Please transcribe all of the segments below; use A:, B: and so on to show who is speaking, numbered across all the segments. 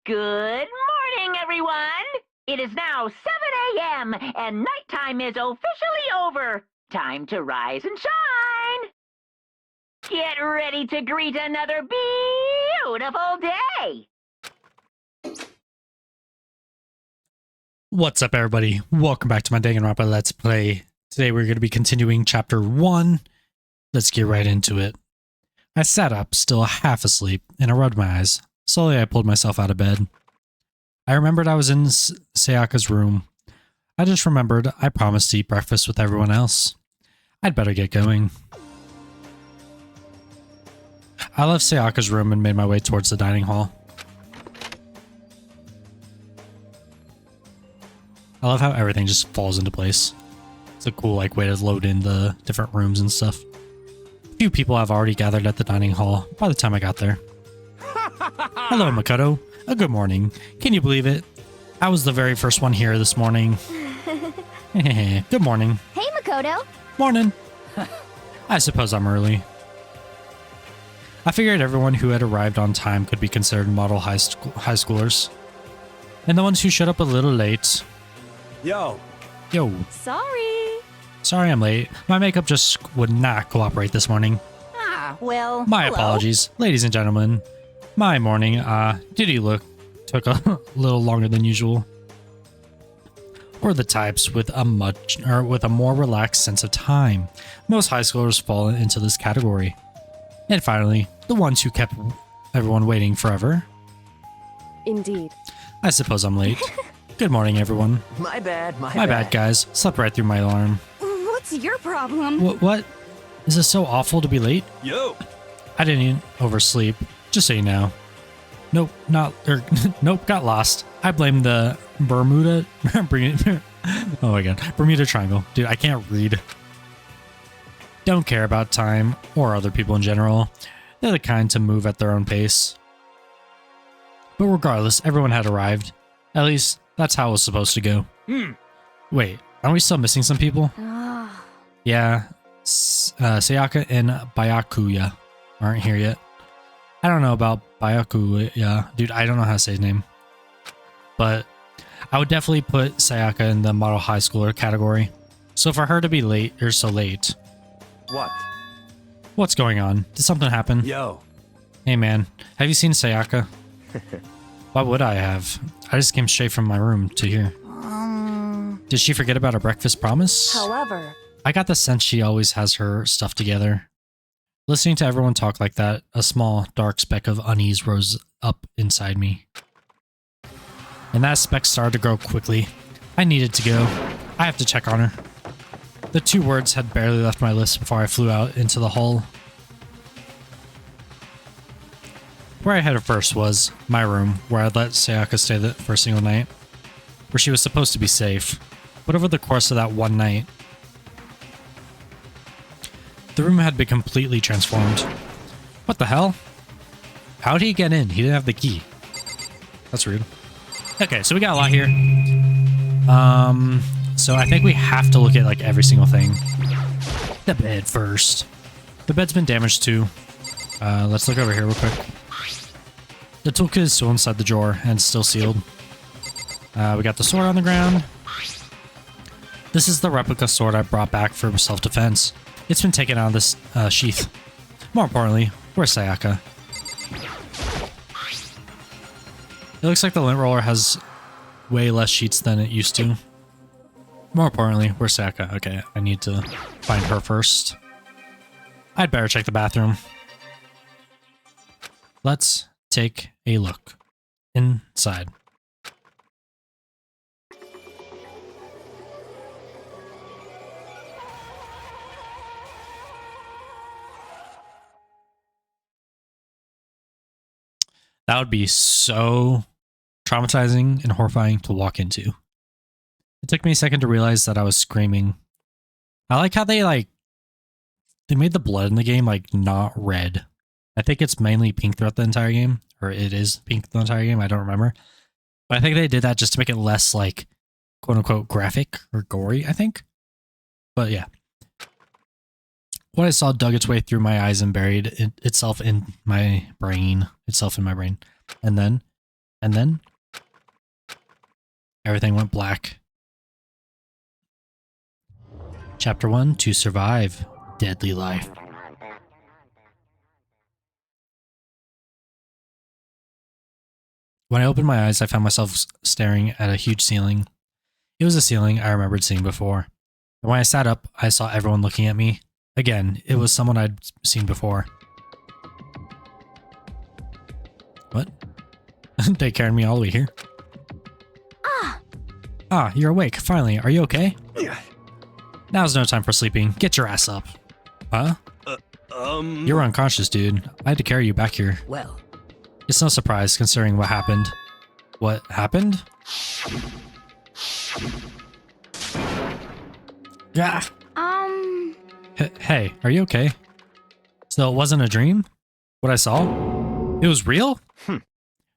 A: Good morning, everyone! It is now 7 a.m. and nighttime is officially over. Time to rise and shine! Get ready to greet another beautiful day!
B: What's up, everybody? Welcome back to my Danganronpa Let's Play. Today we're going to be continuing Chapter 1. Let's get right into it. I sat up, still half asleep, and I rubbed my eyes. Slowly I pulled myself out of bed. I remembered I was in Sayaka's room. I just remembered I promised to eat breakfast with everyone else. I'd better get going. I left Sayaka's room and made my way towards the dining hall. I love how everything just falls into place. It's a cool way to load in the different rooms and stuff. A few people have already gathered at the dining hall by the time I got there. Hello, Makoto. Good morning. Can you believe it? I was the very first one here this morning. Good morning.
C: Hey, Makoto.
B: Morning. I suppose I'm early. I figured everyone who had arrived on time could be considered model high schoolers. And the ones who showed up a little late... Yo. Sorry I'm late. My makeup just would not cooperate this morning.
C: Well,
B: My
C: hello.
B: apologies, ladies and gentlemen. My morning, took a little longer than usual. We're the types with a more relaxed sense of time. Most high schoolers fall into this category. And finally, the ones who kept everyone waiting forever.
D: Indeed.
B: I suppose I'm late. Good morning, everyone.
E: My bad,
B: My bad, guys. Slept right through my alarm.
C: What's your problem?
B: What? Is this so awful to be late?
E: Yo!
B: I didn't even oversleep. Just so you know. Nope, got lost. I blame the Bermuda Triangle. Dude, I can't read. Don't care about time or other people in general. They're the kind to move at their own pace. But regardless, everyone had arrived. At least, that's how it was supposed to go. Wait, aren't we still missing some people? Yeah, Sayaka and Byakuya aren't here yet. I don't know about Byakuya. Dude, I don't know how to say his name. But I would definitely put Sayaka in the model high schooler category. So for her to be late, or so late...
E: What?
B: What's going on? Did something happen?
E: Yo.
B: Hey man, have you seen Sayaka? Why would I have? I just came straight from my room to here. Did she forget about her breakfast promise?
D: However,
B: I got the sense she always has her stuff together. Listening to everyone talk like that, a small, dark speck of unease rose up inside me. And that speck started to grow quickly. I needed to go. I have to check on her. The two words had barely left my lips before I flew out into the hall. Where I headed first was my room, where I'd let Sayaka stay for a single night, where she was supposed to be safe. But over the course of that one night, the room had been completely transformed. What the hell? How'd he get in? He didn't have the key. That's rude. Okay, so we got a lot here. So I think we have to look at like every single thing. The bed first. The bed's been damaged too. Let's look over here real quick. The toolkit is still inside the drawer and still sealed. We got the sword on the ground. This is the replica sword I brought back for self-defense. It's been taken out of this sheath. More importantly, where's Sayaka? It looks like the lint roller has way less sheets than it used to. More importantly, where's Sayaka? Okay, I need to find her first. I'd better check the bathroom. Let's take a look inside. That would be so traumatizing and horrifying to walk into. It took me a second to realize that I was screaming. I like how they made the blood in the game not red. I think it's mainly pink throughout the entire game, or it is pink the entire game. I don't remember. But I think they did that just to make it less quote unquote graphic or gory, I think. But yeah. What I saw dug its way through my eyes and buried itself in my brain. And then, everything went black. Chapter 1, To Survive Deadly Life. When I opened my eyes, I found myself staring at a huge ceiling. It was a ceiling I remembered seeing before. And when I sat up, I saw everyone looking at me. Again, it was someone I'd seen before. What? They carried me all the way here. Ah, you're awake. Finally. Are you okay? Now's no time for sleeping. Get your ass up. Huh? You were unconscious, dude. I had to carry you back here.
C: Well,
B: It's no surprise considering what happened. What happened? Yeah. Hey, are you okay? So it wasn't a dream? What I saw? It was real?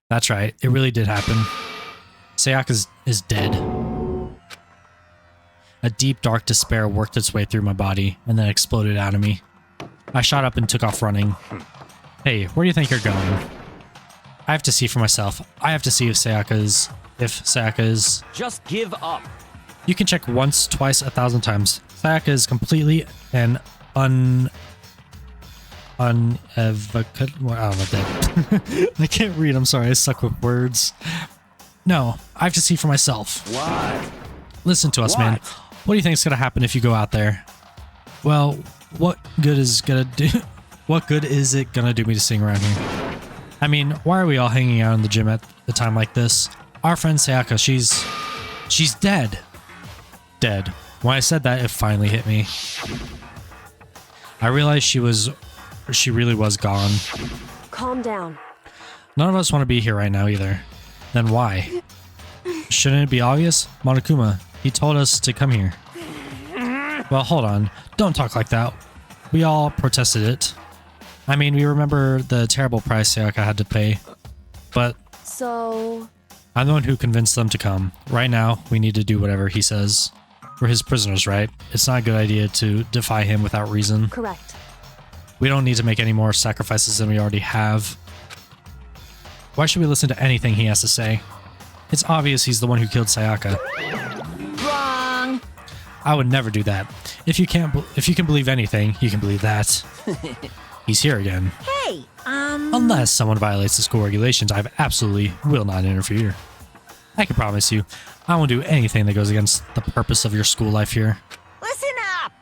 B: That's right. It really did happen. Sayaka is dead. A deep, dark despair worked its way through my body and then exploded out of me. I shot up and took off running. Hey, where do you think you're going? I have to see for myself. I have to see if Sayaka is...
E: Just give up.
B: You can check once, twice, 1,000 times. Sayaka is completely and I don't know that. I can't read, I'm sorry, I suck with words. No, I have to see for myself.
E: What?
B: Listen to us, man. What do you think is gonna happen if you go out there? Well, what good is it gonna do me to sing around here? I mean, why are we all hanging out in the gym at a time like this? Our friend Sayaka, she's dead. Dead. When I said that, it finally hit me. I realized she really was gone.
D: Calm down.
B: None of us want to be here right now either. Then why? Shouldn't it be obvious? Monokuma, he told us to come here. Well, hold on. Don't talk like that. We all protested it. I mean, we remember the terrible price Sayaka had to pay. But
D: So,
B: I'm the one who convinced them to come. Right now, we need to do whatever he says. We're his prisoners, right? It's not a good idea to defy him without reason.
D: correct.
B: We don't need to make any more sacrifices than we already have. Why should we listen to anything he has to say? It's obvious he's the one who killed Sayaka.
A: Wrong.
B: I would never do that. If you can believe anything, you can believe that. He's here again.
A: Hey,
B: Unless someone violates the school regulations, I absolutely will not interfere. I can promise you, I won't do anything that goes against the purpose of your school life here.
A: listen up.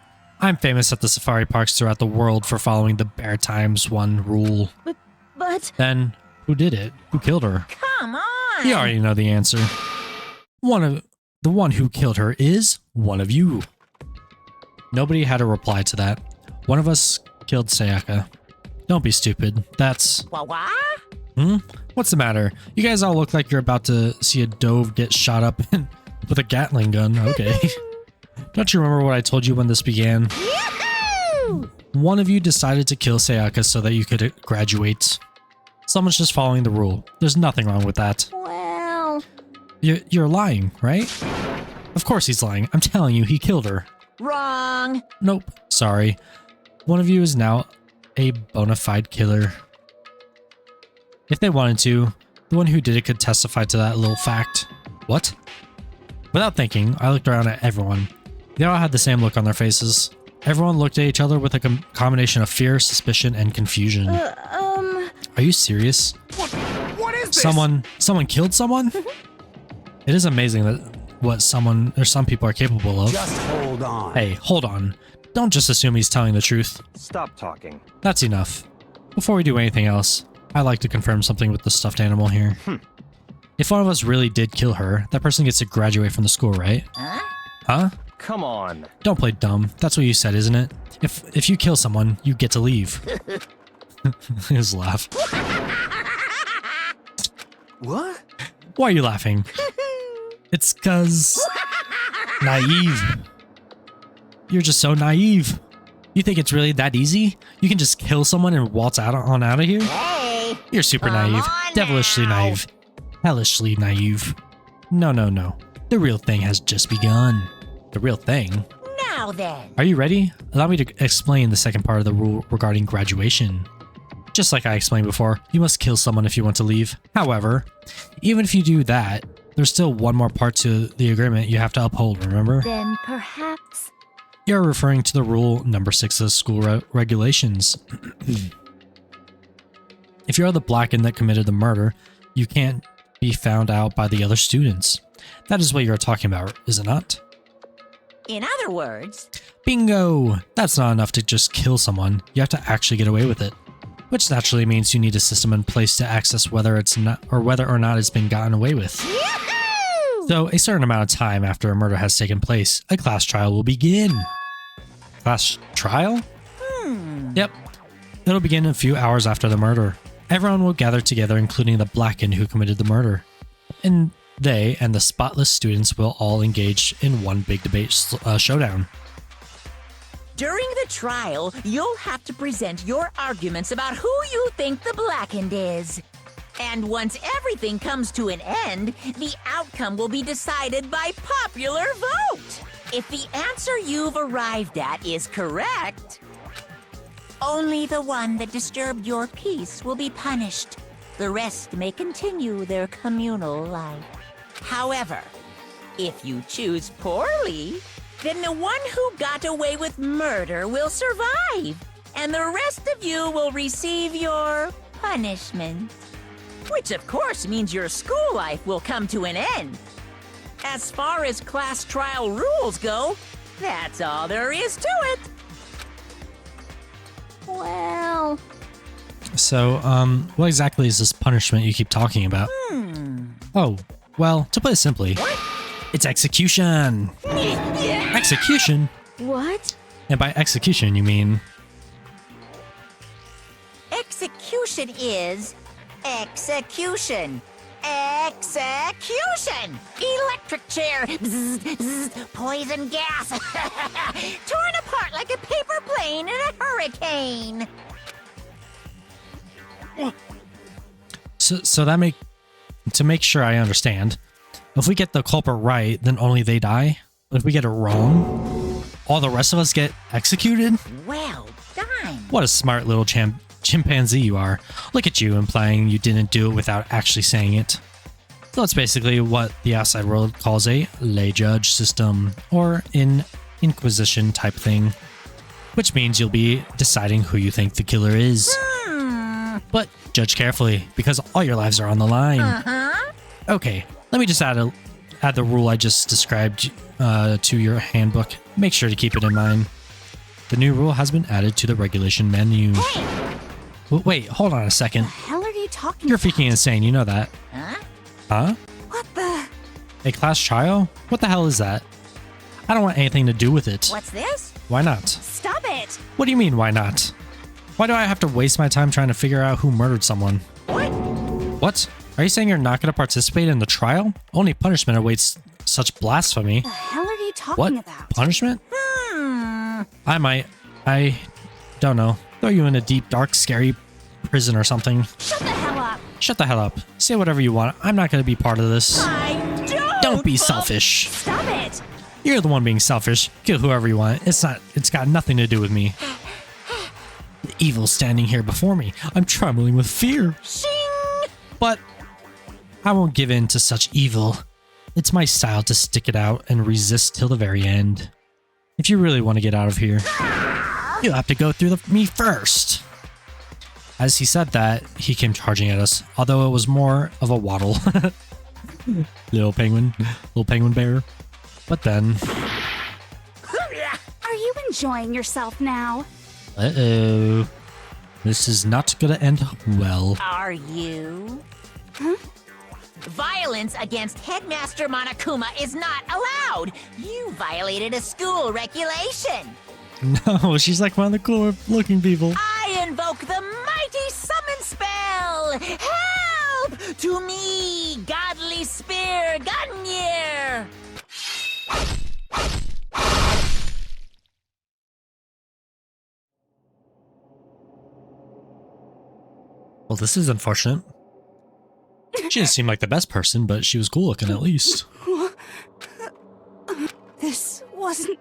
B: I'm famous at the safari parks throughout the world for following the Bear Times 1 rule.
C: but
B: Then, who did it? Who killed her?
A: Come on.
B: You already know the answer. The one who killed her is one of you. Nobody had a reply to that. One of us killed Sayaka. Don't be stupid. That's...
A: What?
B: What's the matter? You guys all look like you're about to see a dove get shot up with a Gatling gun. Okay. Don't you remember what I told you when this began?
A: Yahoo!
B: One of you decided to kill Sayaka so that you could graduate. Someone's just following the rule. There's nothing wrong with that.
A: Well,
B: You're lying, right? Of course he's lying. I'm telling you, he killed her.
A: wrong.
B: Nope. Sorry. One of you is now a bona fide killer. If they wanted to, the one who did it could testify to that little fact. What? Without thinking, I looked around at everyone. They all had the same look on their faces. Everyone looked at each other with a combination of fear, suspicion, and confusion. Are you serious?
E: What is this?
B: Someone killed someone? It is amazing that what some people are capable of.
E: Just hold on.
B: Hey, hold on. Don't just assume he's telling the truth.
E: Stop talking.
B: That's enough. Before we do anything else, I'd like to confirm something with the stuffed animal here. If one of us really did kill her, that person gets to graduate from the school, right?
A: Huh?
B: Huh?
E: Come on.
B: Don't play dumb. That's what you said, isn't it? If you kill someone, you get to leave. His laugh.
E: What?
B: Why are you laughing? It's 'cause... naive. You're just so naive. You think it's really that easy? You can just kill someone and waltz on out of here?
A: Hey.
B: You're super
A: Come
B: naive.
A: on
B: Devilishly
A: now.
B: naive. Hellishly naive. No. The real thing has just begun. The real thing?
A: Now then.
B: Are you ready? Allow me to explain the second part of the rule regarding graduation. Just like I explained before, you must kill someone if you want to leave. However, even if you do that, there's still one more part to the agreement you have to uphold, remember?
C: Then perhaps...
B: You're referring to the rule number 6 of the school regulations. If you're the Blacken that committed the murder, you can't be found out by the other students. That is what you're talking about, is it not?
A: In other words,
B: Bingo! That's not enough to just kill someone. You have to actually get away with it. Which naturally means you need a system in place to access whether or not it's been gotten away with. So a certain amount of time after a murder has taken place, a class trial will begin. Class trial? Yep. It'll begin a few hours after the murder. Everyone will gather together, including the Blacken who committed the murder. And they and the spotless students will all engage in one big debate showdown.
A: during the trial, you'll have to present your arguments about who you think the Blackened is. And once everything comes to an end, the outcome will be decided by popular vote. If the answer you've arrived at is correct, only the one that disturbed your peace will be punished. The rest may continue their communal life. However, if you choose poorly, then the one who got away with murder will survive, and the rest of you will receive your punishment. Which of course means your school life will come to an end. As far as class trial rules go, that's all there is to it.
C: Well...
B: So, what exactly is this punishment you keep talking about? Oh, well, to put it simply, it's execution! Execution?
C: What?
B: And by execution, you mean...
A: Execution is execution. Execution! Electric chair! Bzz, bzz, poison gas! Torn apart like a paper plane in a hurricane!
B: So that to make sure I understand, if we get the culprit right, then only they die? But if we get it wrong, all the rest of us get executed?
A: Well done!
B: What a smart little chimpanzee you are. Look at you implying you didn't do it without actually saying it. So it's basically what the outside world calls a lay judge system, or an inquisition type thing. Which means you'll be deciding who you think the killer is. But judge carefully, because all your lives are on the line. Okay, let me just add the rule I just described to your handbook. Make sure to keep it in mind. The new rule has been added to the regulation menu. Wait, hold on a second.
C: The hell are you talking
B: You're
C: about?
B: freaking insane, you know that. Huh?
C: What the...
B: A class trial? What the hell is that? I don't want anything to do with it.
A: What's this?
B: Why not?
C: Stop it!
B: What do you mean, why not? Why do I have to waste my time trying to figure out who murdered someone? What? Are you saying you're not going to participate in the trial? Only punishment awaits such blasphemy.
C: The hell are you talking
B: What?
C: about?
B: Punishment? I don't know. Throw you in a deep, dark, scary prison or something.
C: Shut the hell up!
B: Shut the hell up. Say whatever you want. I'm not going to be part of this. Don't be selfish.
C: Stop it!
B: You're the one being selfish. Kill whoever you want. It's got nothing to do with me. The evil's standing here before me. I'm trembling with fear.
C: Shing!
B: But I won't give in to such evil. It's my style to stick it out and resist till the very end. If you really want to get out of here, you'll have to go through me first. As he said that, he came charging at us, although it was more of a waddle. Little penguin bear. But then...
C: Are you enjoying yourself now?
B: Uh-oh. This is not gonna end well.
A: Are you? Violence against Headmaster Monokuma is not allowed. You violated a school regulation.
B: No, she's like one of the cooler looking people.
A: I invoke the mighty summon spell. Help to me, godly spear Gunyear.
B: Well, this is unfortunate. She didn't seem like the best person, but she was cool looking at least.
C: This wasn't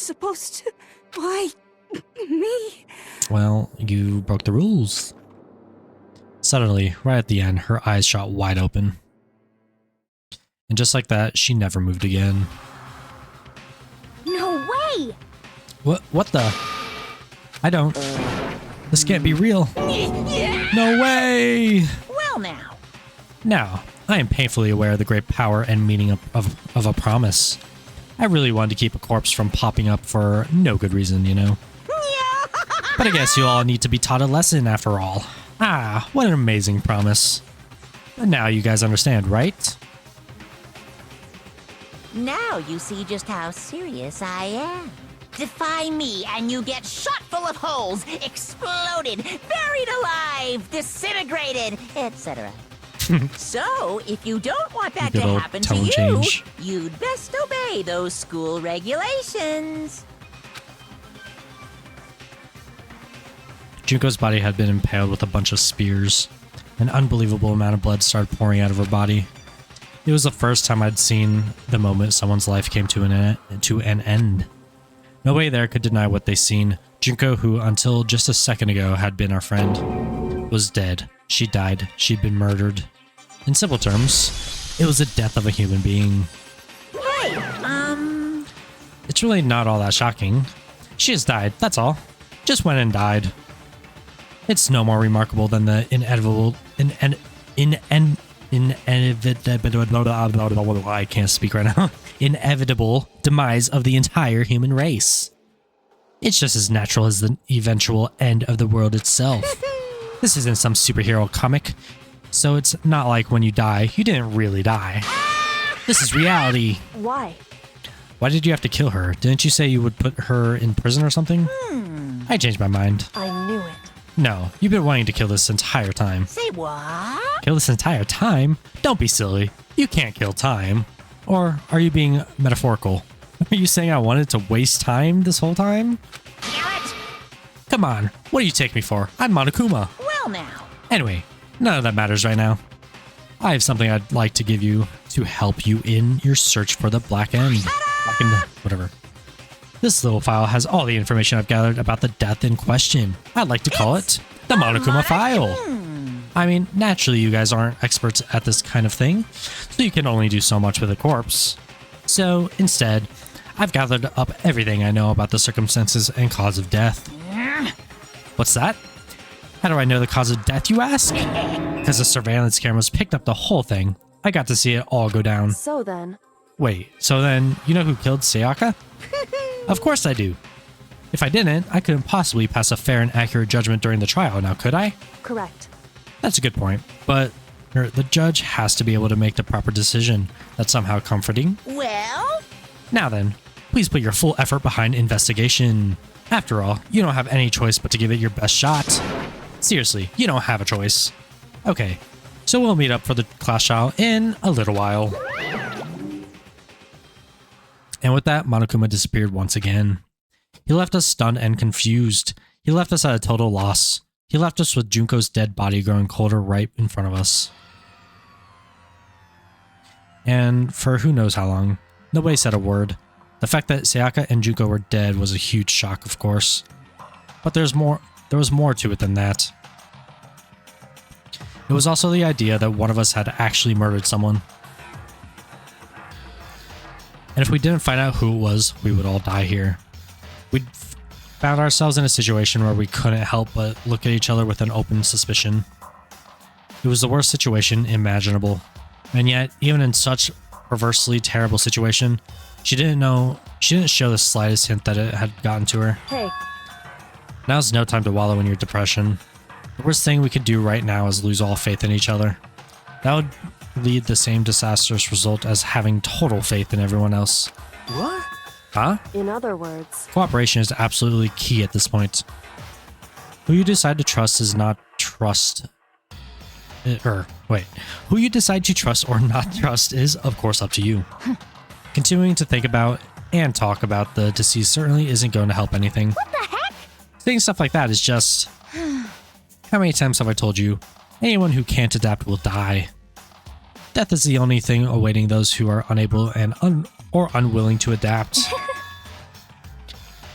C: supposed to... Why... me?
B: Well, you broke the rules. Suddenly, right at the end, her eyes shot wide open. And just like that, she never moved again.
C: No way!
B: What the? I don't. This can't be real. No way!
A: Well now.
B: Now, I am painfully aware of the great power and meaning of a promise. I really wanted to keep a corpse from popping up for no good reason, you know? But I guess you all need to be taught a lesson after all. Ah, what an amazing promise. And now you guys understand, right?
A: Now you see just how serious I am. Defy me and you get shot full of holes, exploded, buried alive, disintegrated, etc. So, if you don't want that to
B: Good old
A: happen to
B: tone
A: you,
B: change.
A: you'd best obey those school regulations.
B: Junko's body had been impaled with a bunch of spears. An unbelievable amount of blood started pouring out of her body. It was the first time I'd seen the moment someone's life came to an end. Nobody there could deny what they seen. Junko, who until just a second ago had been our friend, was dead. She died. She'd been murdered. In simple terms, it was the death of a human being.
A: Hey,
B: It's really not all that shocking. She just died, that's all. Just went and died. It's no more remarkable than the I can't speak right now. Inevitable demise of the entire human race. It's just as natural as the eventual end of the world itself. This isn't some superhero comic, so it's not like when you die, you didn't really die. This is reality.
D: Why?
B: Why did you have to kill her? Didn't you say you would put her in prison or something? I changed my mind.
D: I knew it.
B: No, you've been wanting to kill this entire time.
A: say what?
B: Kill this entire time? Don't be silly. You can't kill time. Or are you being metaphorical? Are you saying I wanted to waste time this whole time?
A: Damn it!
B: Come on, what do you take me for? I'm Monokuma.
A: Well now.
B: Anyway, none of that matters right now. I have something I'd like to give you to help you in your search for the Black End. Black End, whatever. This little file has all the information I've gathered about the death in question. I'd like to call it the Monokuma File. I mean, naturally you guys aren't experts at this kind of thing, so you can only do so much with a corpse. So, instead, I've gathered up everything I know about the circumstances and cause of death. What's that? How do I know the cause of death, you ask? Because the surveillance cameras picked up the whole thing. I got to see it all go down.
D: So then,
B: Wait, so then, you know who killed Sayaka? Of course I do. If I didn't, I couldn't possibly pass a fair and accurate judgment during the trial, now could I?
D: correct.
B: That's a good point, but the judge has to be able to make the proper decision. That's somehow comforting.
A: Well,
B: Now then, please put your full effort behind investigation. After all, you don't have any choice but to give it your best shot. Seriously, you don't have a choice. Okay, so we'll meet up for the class trial in a little while. And with that, Monokuma disappeared once again. He left us stunned and confused. He left us at a total loss. He left us with Junko's dead body growing colder right in front of us. And for who knows how long, nobody said a word. The fact that Sayaka and Junko were dead was a huge shock, of course. But there was more to it than that. It was also the idea that one of us had actually murdered someone. And if we didn't find out who it was, we would all die here. We'd found ourselves in a situation where we couldn't help but look at each other with an open suspicion. It was the worst situation imaginable. And yet, even in such perversely terrible situation, she didn't show the slightest hint that it had gotten to her.
D: Hey,
B: Now's no time to wallow in your depression. The worst thing we could do right now is lose all faith in each other. That would lead the same disastrous result as having total faith in everyone else.
E: What?
B: Huh?
D: in other words,
B: Cooperation is absolutely key at this point. Who you decide to trust is not trust. Who you decide to trust or not trust is, of course, up to you. Continuing to think about and talk about the deceased certainly isn't going to help anything.
C: What the heck?
B: Saying stuff like that is just... How many times have I told you? Anyone who can't adapt will die. Death is the only thing awaiting those who are unable and or unwilling to adapt.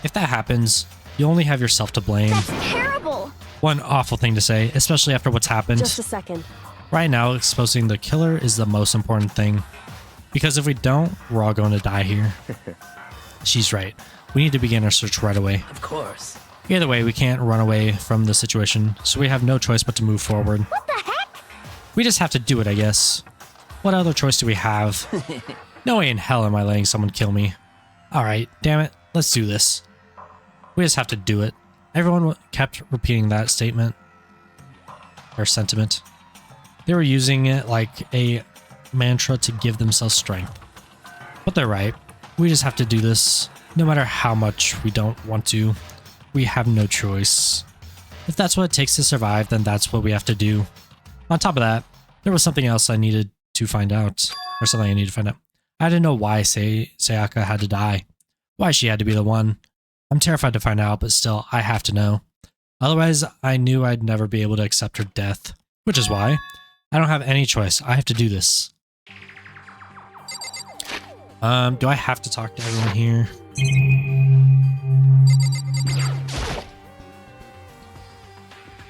B: If that happens, you only have yourself to blame.
C: That's terrible!
B: One awful thing to say, especially after what's happened.
D: Just a second.
B: Right now, exposing the killer is the most important thing. Because if we don't, we're all going to die here. She's right. We need to begin our search right away.
E: Of course.
B: Either way, we can't run away from the situation, so we have no choice but to move forward.
C: What the heck?
B: We just have to do it, I guess. What other choice do we have? No way in hell am I letting someone kill me. Alright, damn it, let's do this. We just have to do it. Everyone kept repeating that statement. Or sentiment. They were using it like a mantra to give themselves strength. But they're right. We just have to do this. No matter how much we don't want to. We have no choice. If that's what it takes to survive, then that's what we have to do. On top of that, there was something else I needed to find out. Or something I needed to find out. I didn't know why Sayaka had to die. Why she had to be the one. I'm terrified to find out, but still, I have to know. Otherwise, I knew I'd never be able to accept her death. Which is why I don't have any choice. I have to do this. Do I have to talk to everyone here?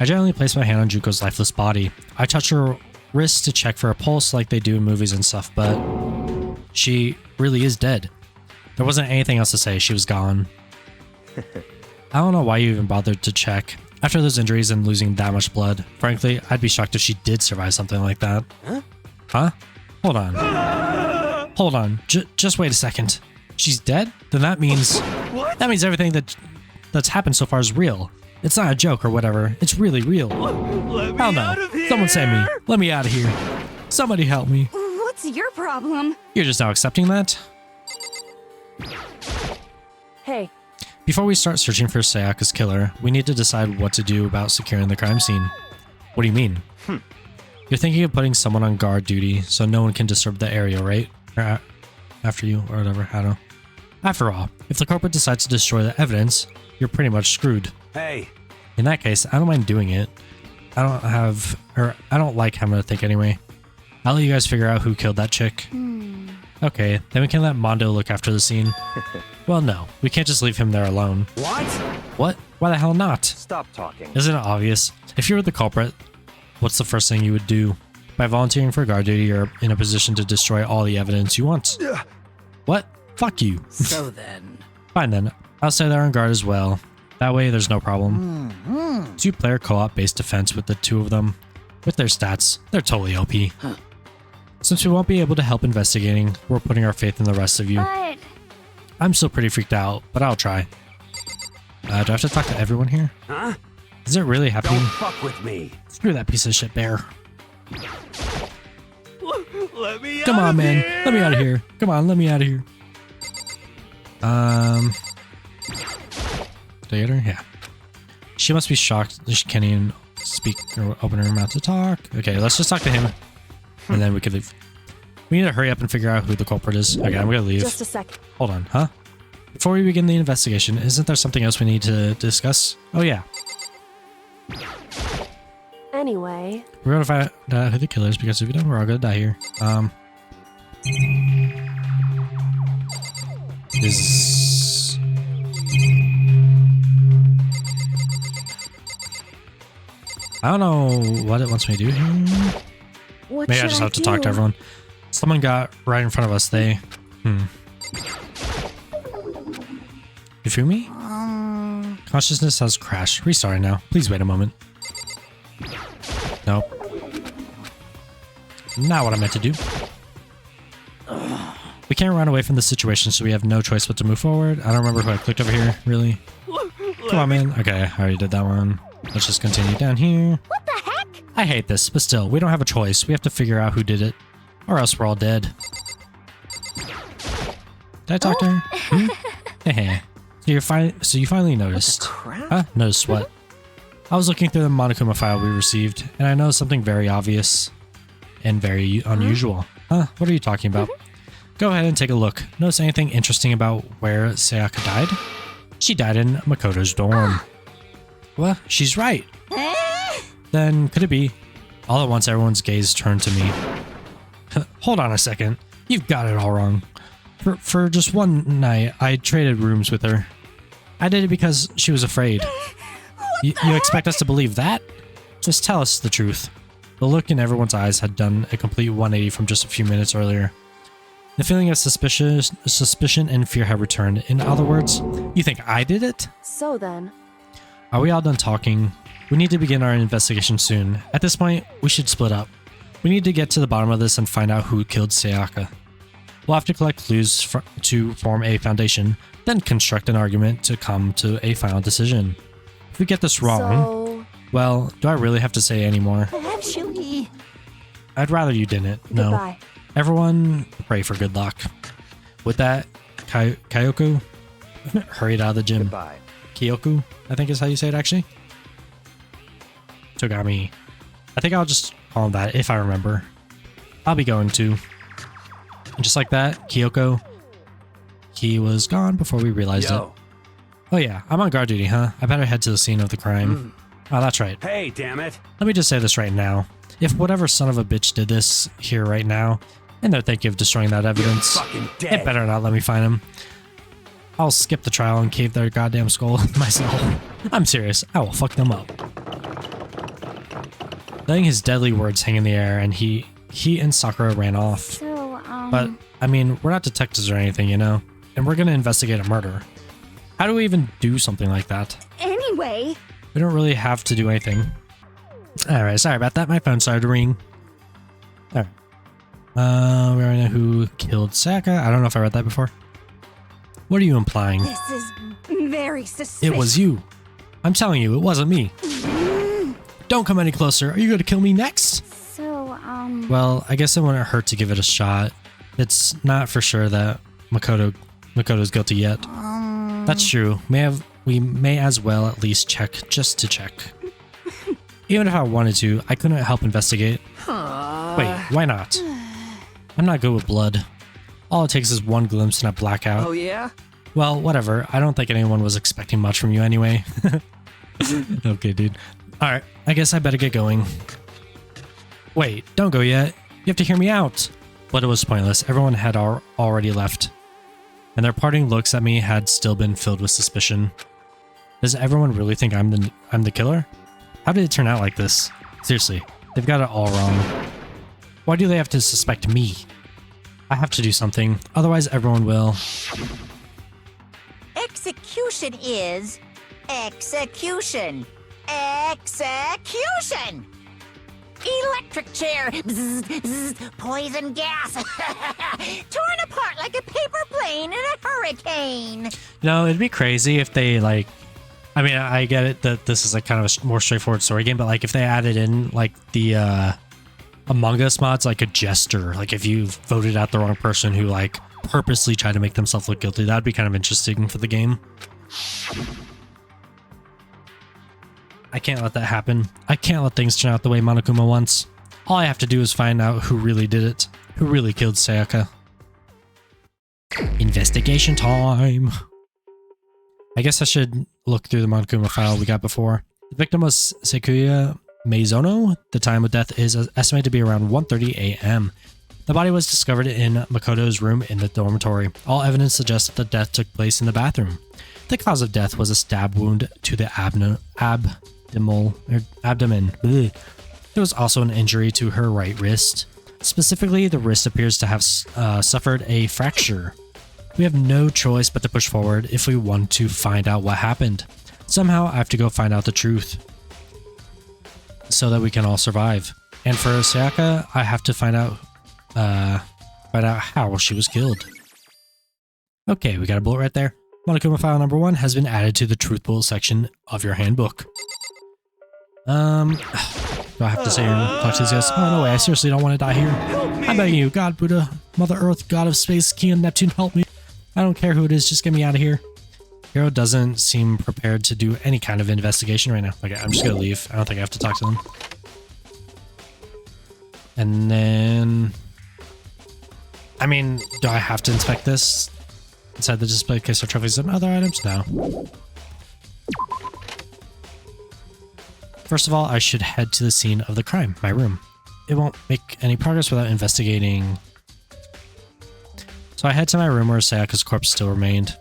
B: I gently place my hand on Juko's lifeless body. I touch her wrist to check for a pulse like they do in movies and stuff, but she really is dead. There wasn't anything else to say. She was gone. I don't know why you even bothered to check. After those injuries and losing that much blood, frankly, I'd be shocked if she did survive something like that. Huh? Hold on. Hold on. Just wait a second. She's dead? Then that means...
E: What?
B: That means everything that's happened so far is real. It's not a joke or whatever. It's really real.
E: Let me
B: Hell no.
E: out of here.
B: Someone save me. Let me out of here. Somebody help me.
C: What's your problem?
B: You're just now accepting that?
D: Hey,
B: Before we start searching for Sayaka's killer, we need to decide what to do about securing the crime scene. What do you mean? You're thinking of putting someone on guard duty so no one can disturb the area, right? Or after you, or whatever, I don't know. After all, if the culprit decides to destroy the evidence, you're pretty much screwed.
E: Hey.
B: In that case, I don't mind doing it. I don't like having to think anyway. I'll let you guys figure out who killed that chick. Okay, then we can let Mondo look after the scene. Well, no, we can't just leave him there alone.
E: What?
B: What? Why the hell not?
E: Stop talking.
B: Isn't it obvious? If you were the culprit, what's the first thing you would do? By volunteering for guard duty, you're in a position to destroy all the evidence you want. What? Fuck you.
E: So then.
B: Fine then, I'll stay there on guard as well. That way there's no problem. Two-player co-op based defense with the two of them. With their stats, they're totally OP. Since we won't be able to help investigating, we're putting our faith in the rest of you.
C: But
B: I'm still pretty freaked out, but I'll try. Do I have to talk to everyone here?
E: Huh?
B: Is it really happening?
E: Don't fuck with me.
B: Screw that piece of shit bear.
E: Let me
B: Come on, man. Let me out of here. Come on, let me out of here. Did I get her? Yeah. She must be shocked that she can't even speak or open her mouth to talk. Okay, let's just talk to him. And then we could leave. We need to hurry up and figure out who the culprit is. Okay, I'm gonna leave.
D: just a second.
B: Hold on, huh? Before we begin the investigation, isn't there something else we need to discuss? Oh yeah.
D: Anyway,
B: We're gonna find out who the killer is, because if we don't, we're all gonna die here. I don't know what it wants me to do here.
C: what
B: Maybe
C: should
B: I just have to talk to
C: do?
B: everyone. Someone got right in front of us. They... Ifumi? Consciousness has crashed. Restarting now. Please wait a moment. Nope. Not what I meant to do. We can't run away from the situation, so we have no choice but to move forward. I don't remember who I clicked over here, really. Come on, man. Okay, I already did that one. Let's just continue down here.
C: What the heck?
B: I hate this, but still, we don't have a choice. We have to figure out who did it, or else we're all dead. Did I talk to her? Heh. So you finally noticed. Huh? Noticed what? I was looking through the Monokuma file we received, and I noticed something very obvious and very unusual. Huh? What are you talking about? Go ahead and take a look. Notice anything interesting about where Sayaka died? She died in Makoto's dorm. Well, she's right. Then could it be? All at once, everyone's gaze turned to me. Hold on a second. You've got it all wrong. For just one night, I traded rooms with her. I did it because she was afraid. You expect us to believe that? Just tell us the truth. The look in everyone's eyes had done a complete 180 from just a few minutes earlier. The feeling of suspicion and fear had returned. In other words, you think I did it?
D: So then,
B: Are we all done talking? We need to begin our investigation soon. At this point, we should split up. We need to get to the bottom of this and find out who killed Sayaka. We'll have to collect clues to form a foundation, then construct an argument to come to a final decision. If we get this wrong,
D: so
B: well, do I really have to say any more?
C: Actually,
B: I'd rather you didn't. No.
D: goodbye.
B: Everyone, pray for good luck. With that, Kyoko hurried out of the gym.
E: Goodbye.
B: Kyoku, I think is how you say it actually. Togami. I think I'll just call him that if I remember. I'll be going too. And just like that, Kyoko, he was gone before we realized it. Oh yeah, I'm on guard duty, huh? I better head to the scene of the crime. Oh, that's right.
E: Hey, damn it.
B: Let me just say this right now. If whatever son of a bitch did this here right now, and they're thinking of destroying that evidence,
E: Fucking
B: it
E: dead.
B: better not let me find him. I'll skip the trial and cave their goddamn skull myself. I'm serious. I will fuck them up. Letting his deadly words hang in the air, and he and Sakura ran off.
C: so,
B: But, I mean, we're not detectives or anything, you know? And we're gonna investigate a murder. How do we even do something like that?
C: anyway,
B: We don't really have to do anything. Alright, sorry about that. My phone started to ring. Alright. We already know who killed Saka. I don't know if I read that before. What are you implying?
C: this is very suspicious.
B: It was you. I'm telling you, it wasn't me. Don't come any closer. Are you going to kill me next?
C: So,
B: Well, I guess it wouldn't hurt to give it a shot. It's not for sure that Makoto's guilty yet. That's true. We may as well at least check, just to check. Even if I wanted to, I couldn't help investigate. Wait, why not? I'm not good with blood. All it takes is one glimpse and a blackout.
E: Oh, yeah?
B: Well, whatever. I don't think anyone was expecting much from you anyway. Okay, dude. Alright, I guess I better get going. Wait, don't go yet. You have to hear me out. But it was pointless. Everyone had already left. And their parting looks at me had still been filled with suspicion. Does everyone really think I'm the killer? How did it turn out like this? Seriously, they've got it all wrong. Why do they have to suspect me? I have to do something, otherwise everyone will.
F: Execution is execution. Execution! Electric chair. Bzz, bzz, poison gas. Torn apart like a paper plane in a hurricane.
B: No, it'd be crazy if they like. I mean, I get it that this is like kind of a more straightforward story game, but like if they added in like the Among Us mods, like a jester, like if you voted out the wrong person who like purposely tried to make themselves look guilty, that'd be kind of interesting for the game. I can't let that happen. I can't let things turn out the way Monokuma wants. All I have to do is find out who really did it, who really killed Sayaka. Investigation time. I guess I should look through the Monokuma file we got before. The victim was Sekuya Meizono. The time of death is estimated to be around 1:30 a.m. The body was discovered in Makoto's room in the dormitory. All evidence suggests that the death took place in the bathroom. The cause of death was a stab wound to the abdomen. Blech. There was also an injury to her right wrist. Specifically, the wrist appears to have suffered a fracture. We have no choice but to push forward if we want to find out what happened. Somehow, I have to go find out the truth so that we can all survive. And for Sayaka, I have to find out how she was killed. Okay, we got a bullet right there. Monokuma file number 1 has been added to the truth bullet section of your handbook. Do I have to say talk to these guys? Oh, no way, I seriously don't want to die here. I'm begging you, God, Buddha, Mother Earth, God of Space, King of Neptune, help me. I don't care who it is, just get me out of here. Hiro doesn't seem prepared to do any kind of investigation right now. Okay, I'm just gonna leave. I don't think I have to talk to them. And then... I mean, do I have to inspect this? Inside the display case are trophies and other items? No. First of all, I should head to the scene of the crime, my room. It won't make any progress without investigating. So I head to my room where Sayaka's corpse still remained.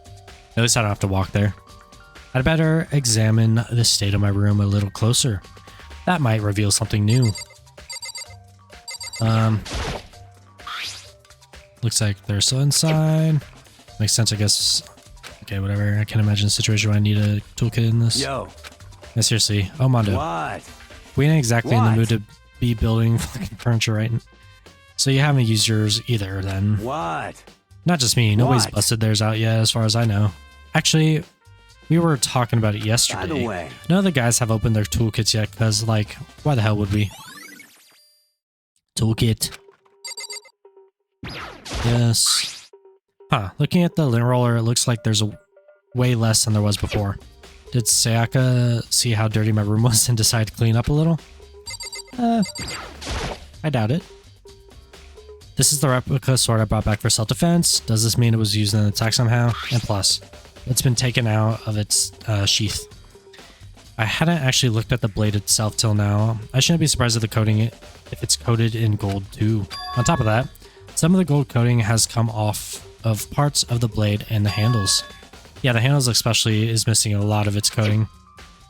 B: At least I don't have to walk there. I'd better examine the state of my room a little closer. That might reveal something new. Looks like they're still inside. Makes sense, I guess. Okay, whatever. I can't imagine a situation where I need a toolkit in this.
E: Yo.
B: Yeah, seriously. Oh, Mondo.
E: What?
B: We ain't exactly in the
E: What?
B: mood to be building fucking furniture, right? So you haven't used yours either, then.
E: What?
B: Not just me. Nobody's
E: What?
B: busted theirs out yet, as far as I know. Actually, we were talking about it yesterday.
E: By the way.
B: None of the guys have opened their toolkits yet, because, like, why the hell would we? Toolkit. Yes. Huh. Looking at the lint roller, it looks like there's way less than there was before. Did Sayaka see how dirty my room was and decide to clean up a little? I doubt it. This is the replica sword I brought back for self-defense. Does this mean it was used in an attack somehow? And plus, it's been taken out of its sheath. I hadn't actually looked at the blade itself till now. I shouldn't be surprised if it's coated in gold too. On top of that, some of the gold coating has come off of parts of the blade and the handles. Yeah, the handles especially is missing a lot of its coating.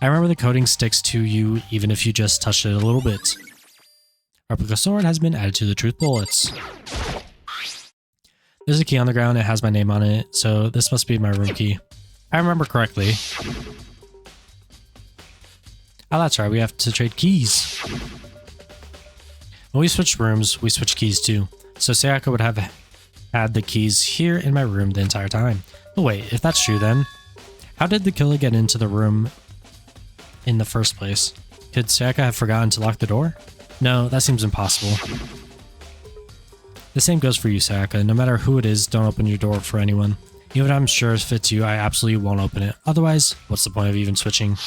B: I remember the coating sticks to you even if you just touched it a little bit. Replica sword has been added to the truth bullets. There's a key on the ground, it has my name on it, so this must be my room key. I remember correctly. Oh, that's right, we have to trade keys. When we switched rooms, we switched keys too. So Sayaka would have had the keys here in my room the entire time. But wait, if that's true then, how did the killer get into the room in the first place? Could Sayaka have forgotten to lock the door? No, that seems impossible. The same goes for you, Sayaka. No matter who it is, don't open your door for anyone. Even if I'm sure it fits you, I absolutely won't open it. Otherwise, what's the point of even switching?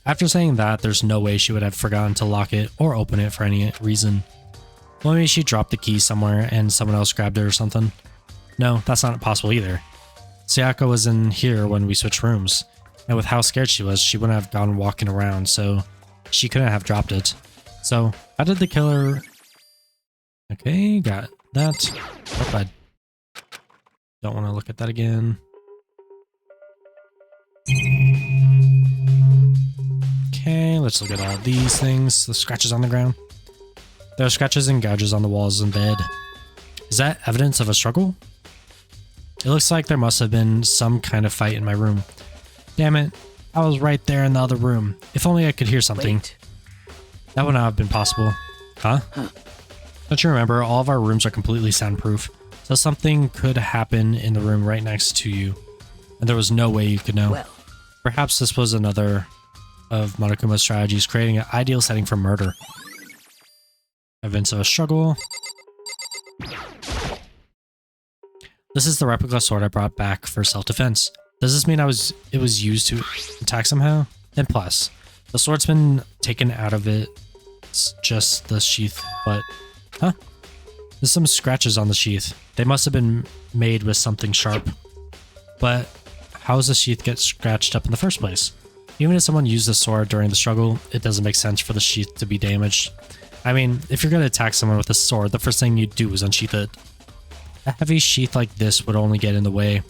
B: After saying that, there's no way she would have forgotten to lock it or open it for any reason. Well, maybe she dropped the key somewhere and someone else grabbed it or something. No, that's not possible either. Sayaka was in here when we switched rooms, and with how scared she was, she wouldn't have gone walking around, so she couldn't have dropped it. So, how did the killer... Okay, got that. Oh, I don't want to look at that again. Okay, let's look at all these things. The scratches on the ground. There are scratches and gouges on the walls and bed. Is that evidence of a struggle? It looks like there must have been some kind of fight in my room. Damn it, I was right there in the other room. If only I could hear something.
E: Wait.
B: That would not have been possible. Huh? Don't you remember, all of our rooms are completely soundproof, so something could happen in the room right next to you, and there was no way you could know.
E: Well.
B: Perhaps this was another of Monokuma's strategies, creating an ideal setting for murder. Evidence of a struggle. This is the replica sword I brought back for self-defense. Does this mean it was used to attack somehow? And plus, the sword's been taken out of it. It's just the sheath, but... Huh? There's some scratches on the sheath. They must have been made with something sharp. But how does the sheath get scratched up in the first place? Even if someone used the sword during the struggle, it doesn't make sense for the sheath to be damaged. I mean, if you're going to attack someone with a sword, the first thing you'd do is unsheath it. A heavy sheath like this would only get in the way.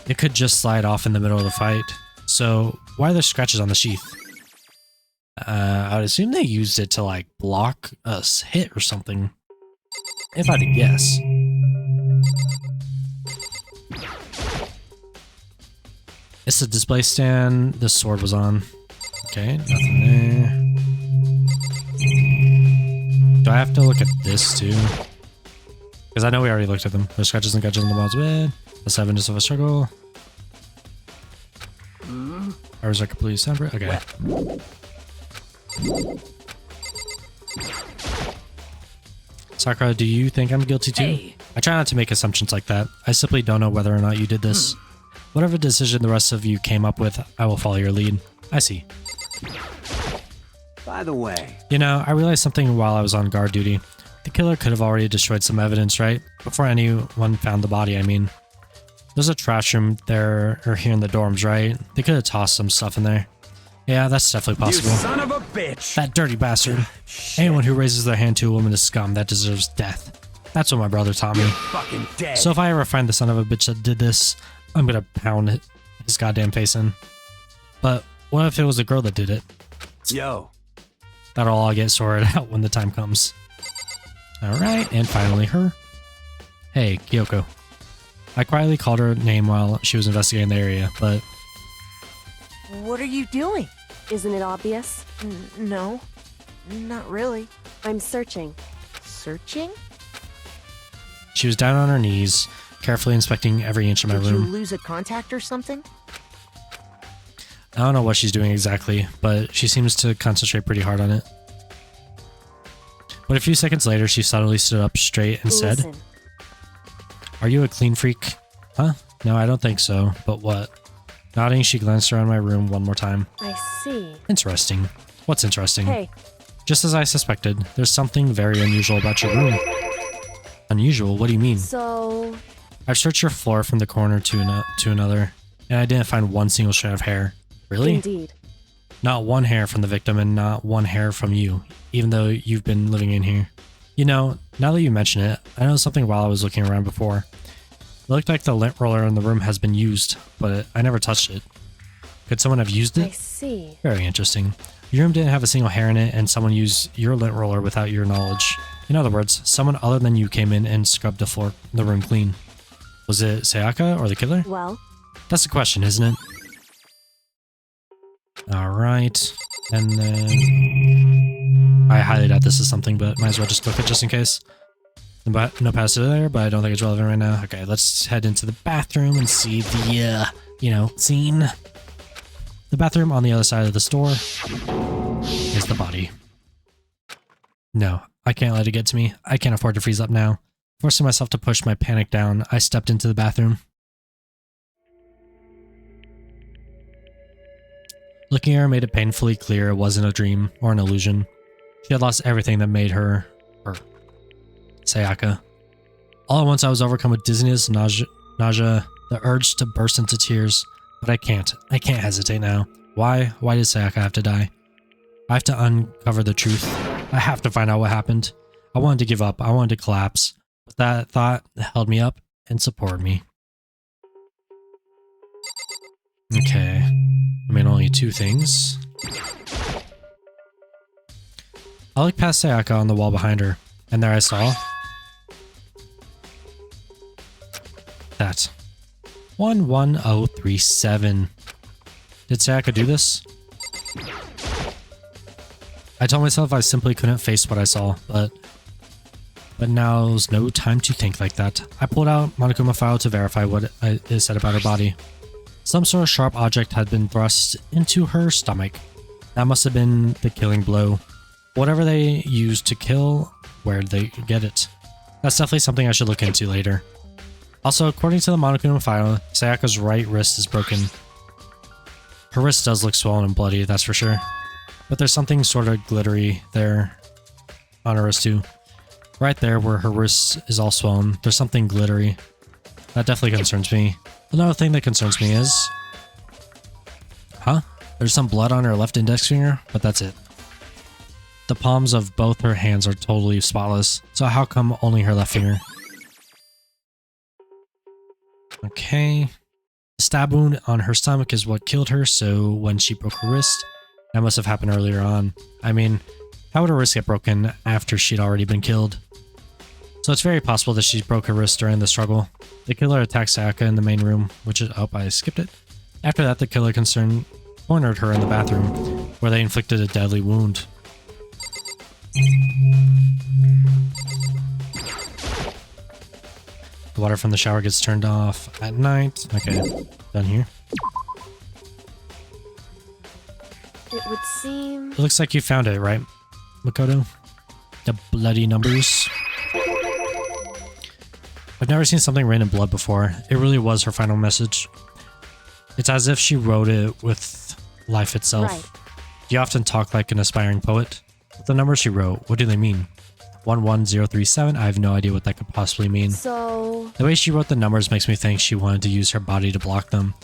B: It could just slide off in the middle of the fight. So, why are there scratches on the sheath? I would assume they used it to, like, block a hit or something. If I had to guess. It's a display stand the sword was on. Okay, nothing there. Do I have to look at this too? Because I know we already looked at them. There's scratches and gouges on the walls bed. That's evidence of a struggle. Or was I completely separate? Okay. Sakura, do you think I'm guilty too?
E: Hey.
B: I try not to make assumptions like that. I simply don't know whether or not you did this. Whatever decision the rest of you came up with, I will follow your lead. I see.
E: By the way.
B: You know, I realized something while I was on guard duty. The killer could have already destroyed some evidence, right? Before anyone found the body, I mean. There's a trash room there, or here in the dorms, right? They could have tossed some stuff in there. Yeah, that's definitely possible.
E: You son of a bitch!
B: That dirty bastard. Anyone who raises their hand to a woman is scum. That deserves death. That's what my brother taught me.
E: Fucking dead.
B: So if I ever find the son of a bitch that did this, I'm gonna pound his his goddamn face in. But what if it was a girl that did it?
E: Yo.
B: That'll all get sorted out when the time comes. Alright, and finally her. Hey, Kyoko. I quietly called her name while she was investigating the area, but...
G: What are you doing?
D: Isn't it obvious?
G: No, not really.
D: I'm searching.
G: Searching?
B: she was down on her knees, carefully inspecting every inch of my
G: Did you
B: room.
G: lose a contact or something?
B: I don't know what she's doing exactly, but she seems to concentrate pretty hard on it. But a few seconds later, she suddenly stood up straight and said,
D: Listen,
B: "Are you a clean freak?" Huh? No, I don't think so. But what? Nodding, she glanced around my room one more time.
D: I see.
B: Interesting. What's interesting?
D: Hey,
B: Just as I suspected, there's something very unusual about your room. Unusual? What do you mean?
D: so
B: I've searched your floor from the corner to another, and I didn't find one single strand of hair. Really?
D: indeed.
B: Not one hair from the victim and not one hair from you, even though you've been living in here. You know, now that you mention it, I noticed something while I was looking around before. It looked like the lint roller in the room has been used, but I never touched it. Could someone have used
D: I
B: it?
D: see.
B: Very interesting. Your room didn't have a single hair in it, and someone used your lint roller without your knowledge. In other words, someone other than you came in and scrubbed the room clean. Was it Sayaka or the killer?
D: Well,
B: That's the question, isn't it? Alright. And then... I highly doubt this is something, but might as well just click it just in case. No passage there, but I don't think it's relevant right now. Okay, let's head into the bathroom and see the, scene. The bathroom on the other side of the store is the body. No, I can't let it get to me. I can't afford to freeze up now. Forcing myself to push my panic down, I stepped into the bathroom. Looking at her made it painfully clear it wasn't a dream or an illusion. She had lost everything that made her Sayaka. All at once I was overcome with dizziness, nausea, the urge to burst into tears. But I can't hesitate now. Why did Sayaka have to die? I have to uncover the truth. I have to find out what happened. I wanted to give up. I wanted to collapse. But that thought held me up and supported me. Okay. I mean, only two things. I looked past Sayaka on the wall behind her, and there I saw... that. 11037. Did Sayaka do this? I told myself I simply couldn't face what I saw, but now's no time to think like that. I pulled out Monokuma file to verify what it said about her body. Some sort of sharp object had been thrust into her stomach. That must have been the killing blow. Whatever they used to kill, where'd they get it? That's definitely something I should look into later. Also, according to the Monokuma file, Sayaka's right wrist is broken. Her wrist does look swollen and bloody, that's for sure. But there's something sort of glittery there on her wrist too. Right there where her wrist is all swollen, there's something glittery. That definitely concerns me. Another thing that concerns me is... Huh? There's some blood on her left index finger, but that's it. The palms of both her hands are totally spotless, so how come only her left finger? Okay. The stab wound on her stomach is what killed her, so when she broke her wrist, that must have happened earlier on. I mean, how would her wrist get broken after she'd already been killed? So it's very possible that she broke her wrist during the struggle. The killer attacked Sayaka in the main room, which is... oh, I skipped it. After that, the killer cornered her in the bathroom, where they inflicted a deadly wound. The water from the shower gets turned off at night. Okay, done here.
D: it would seem...
B: It looks like you found it, right, Makoto? The bloody numbers. I've never seen something written in blood before. It really was her final message. It's as if she wrote it with life itself.
D: Right.
B: Do you often talk like an aspiring poet? The numbers she wrote, what do they mean? 11037, I have no idea what that could possibly mean.
D: So...
B: The way she wrote the numbers makes me think she wanted to use her body to block them.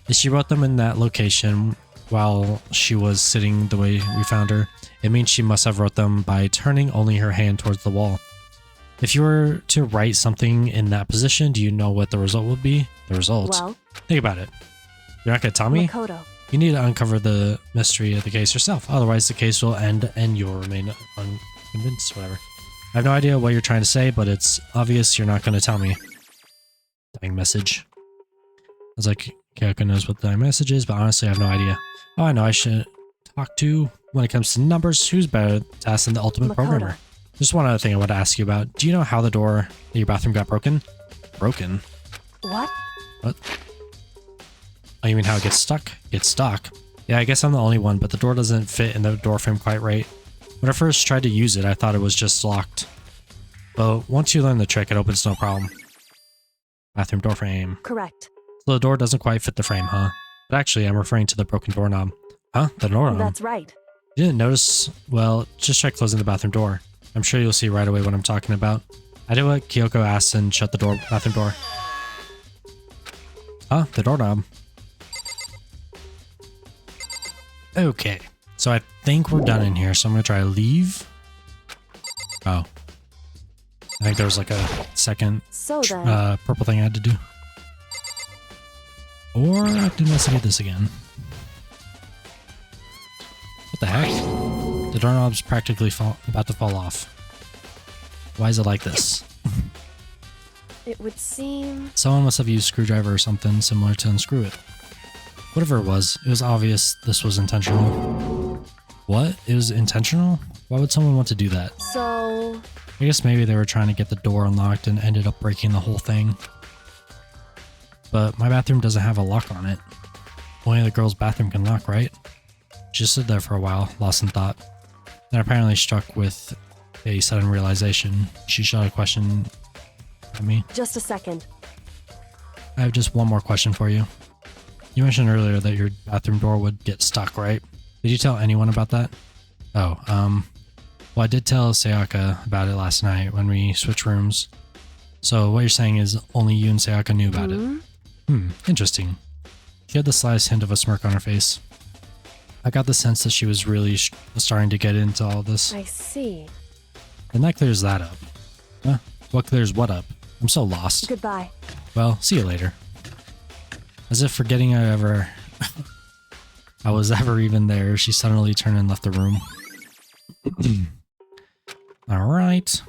B: If she wrote them in that location while she was sitting the way we found her, it means she must have wrote them by turning only her hand towards the wall. If you were to write something in that position, do you know what the result would be? The result.
D: well,
B: Think about it. You're not gonna tell me?
D: Makoto.
B: You need to uncover the mystery of the case yourself. Otherwise, the case will end and you'll remain unconvinced. Whatever. I have no idea what you're trying to say, but it's obvious you're not going to tell me. Dying message. I was like, Kyoko knows what the dying message is, but honestly, I have no idea. Oh, I know I should talk to when it comes to numbers. Who's better to ask than the ultimate
D: Makoto.
B: programmer? Just one other thing I want to ask you about. Do you know how the door to your bathroom got broken? Broken?
D: What?
B: What? Oh, you mean how it gets stuck? Gets stuck? Yeah, I guess I'm the only one, but the door doesn't fit in the door frame quite right. When I first tried to use it, I thought it was just locked. But once you learn the trick, it opens no problem. Bathroom door frame.
D: Correct.
B: So the door doesn't quite fit the frame, huh? But actually, I'm referring to the broken doorknob. Huh? The doorknob?
D: That's right.
B: You didn't notice? Well, just try closing the bathroom door. I'm sure you'll see right away what I'm talking about. I did what Kyoko asked and shut the bathroom door. Huh? The doorknob. Okay, so I think we're done in here, so I'm gonna try to leave. Oh. I think there was like a second
D: So then,
B: purple thing I had to do. Or I have to investigate this again. What the heck? The doorknob's practically about to fall off. Why is it like this?
D: it would seem...
B: Someone must have used a screwdriver or something similar to unscrew it. Whatever it was obvious this was intentional. What? It was intentional? Why would someone want to do that?
D: So...
B: I guess maybe they were trying to get the door unlocked and ended up breaking the whole thing. But my bathroom doesn't have a lock on it. Only the girl's bathroom can lock, right? She stood there for a while, lost in thought. Then apparently struck with a sudden realization. She shot a question at me.
D: Just a second.
B: I have just one more question for you. You mentioned earlier that your bathroom door would get stuck, right? Did you tell anyone about that? Oh, well, I did tell Sayaka about it last night when we switched rooms. So what you're saying is only you and Sayaka knew about it. Interesting. She had the slightest hint of a smirk on her face. I got the sense that she was really starting to get into all this.
D: I see.
B: And that clears that up. Huh? What clears what up? I'm so lost.
D: Goodbye.
B: Well, see you later. As if forgetting I was ever even there, she suddenly turned and left the room. Alright.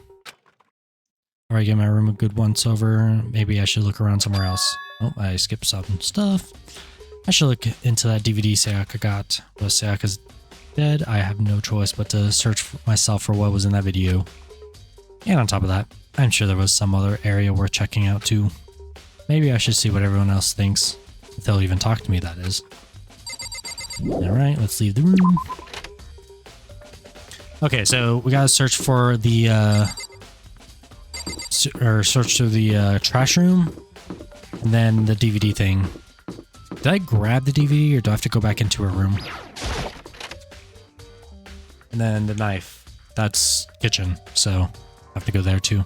B: Alright, get my room a good once over. Maybe I should look around somewhere else. Oh, I skipped some stuff. I should look into that DVD Sayaka got. Was Sayaka's dead? I have no choice but to search myself for what was in that video. And on top of that, I'm sure there was some other area worth checking out too. Maybe I should see what everyone else thinks. If they'll even talk to me, that is. Alright, let's leave the room. Okay, so we gotta search for the, search through the trash room, and then the DVD thing. Did I grab the DVD, or do I have to go back into a room? And then the knife. That's kitchen, so I have to go there too.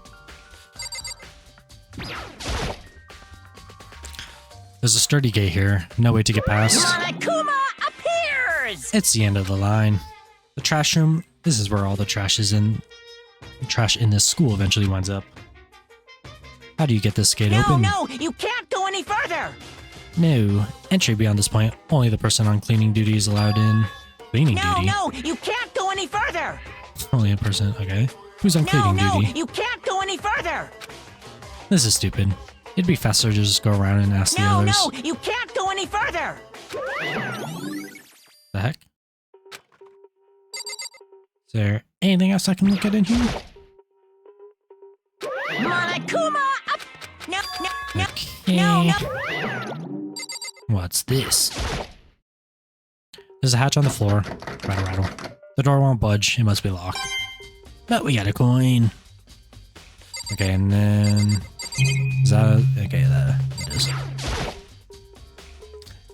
B: There's a sturdy gate here. No way to get past.
F: Monokuma appears!
B: It's the end of the line. The trash room. This is where all the trash is in. Trash in this school eventually winds up. How do you get this gate open?
F: No, you can't go any further!
B: No. Entry beyond this point. Only the person on cleaning duty is allowed in. Cleaning duty?
F: No, you can't go any further!
B: Only a person. Okay. Who's on cleaning duty?
F: You can't go any further!
B: This is stupid. It'd be faster to just go around and ask the others.
F: No, you can't go any further!
B: The heck? Is there anything else I can look at in here?
F: Monokuma up! No.
B: Okay. What's this? There's a hatch on the floor. Rattle, rattle. The door won't budge. It must be locked. But we got a coin. Okay, and then... Is that... Okay, that it is.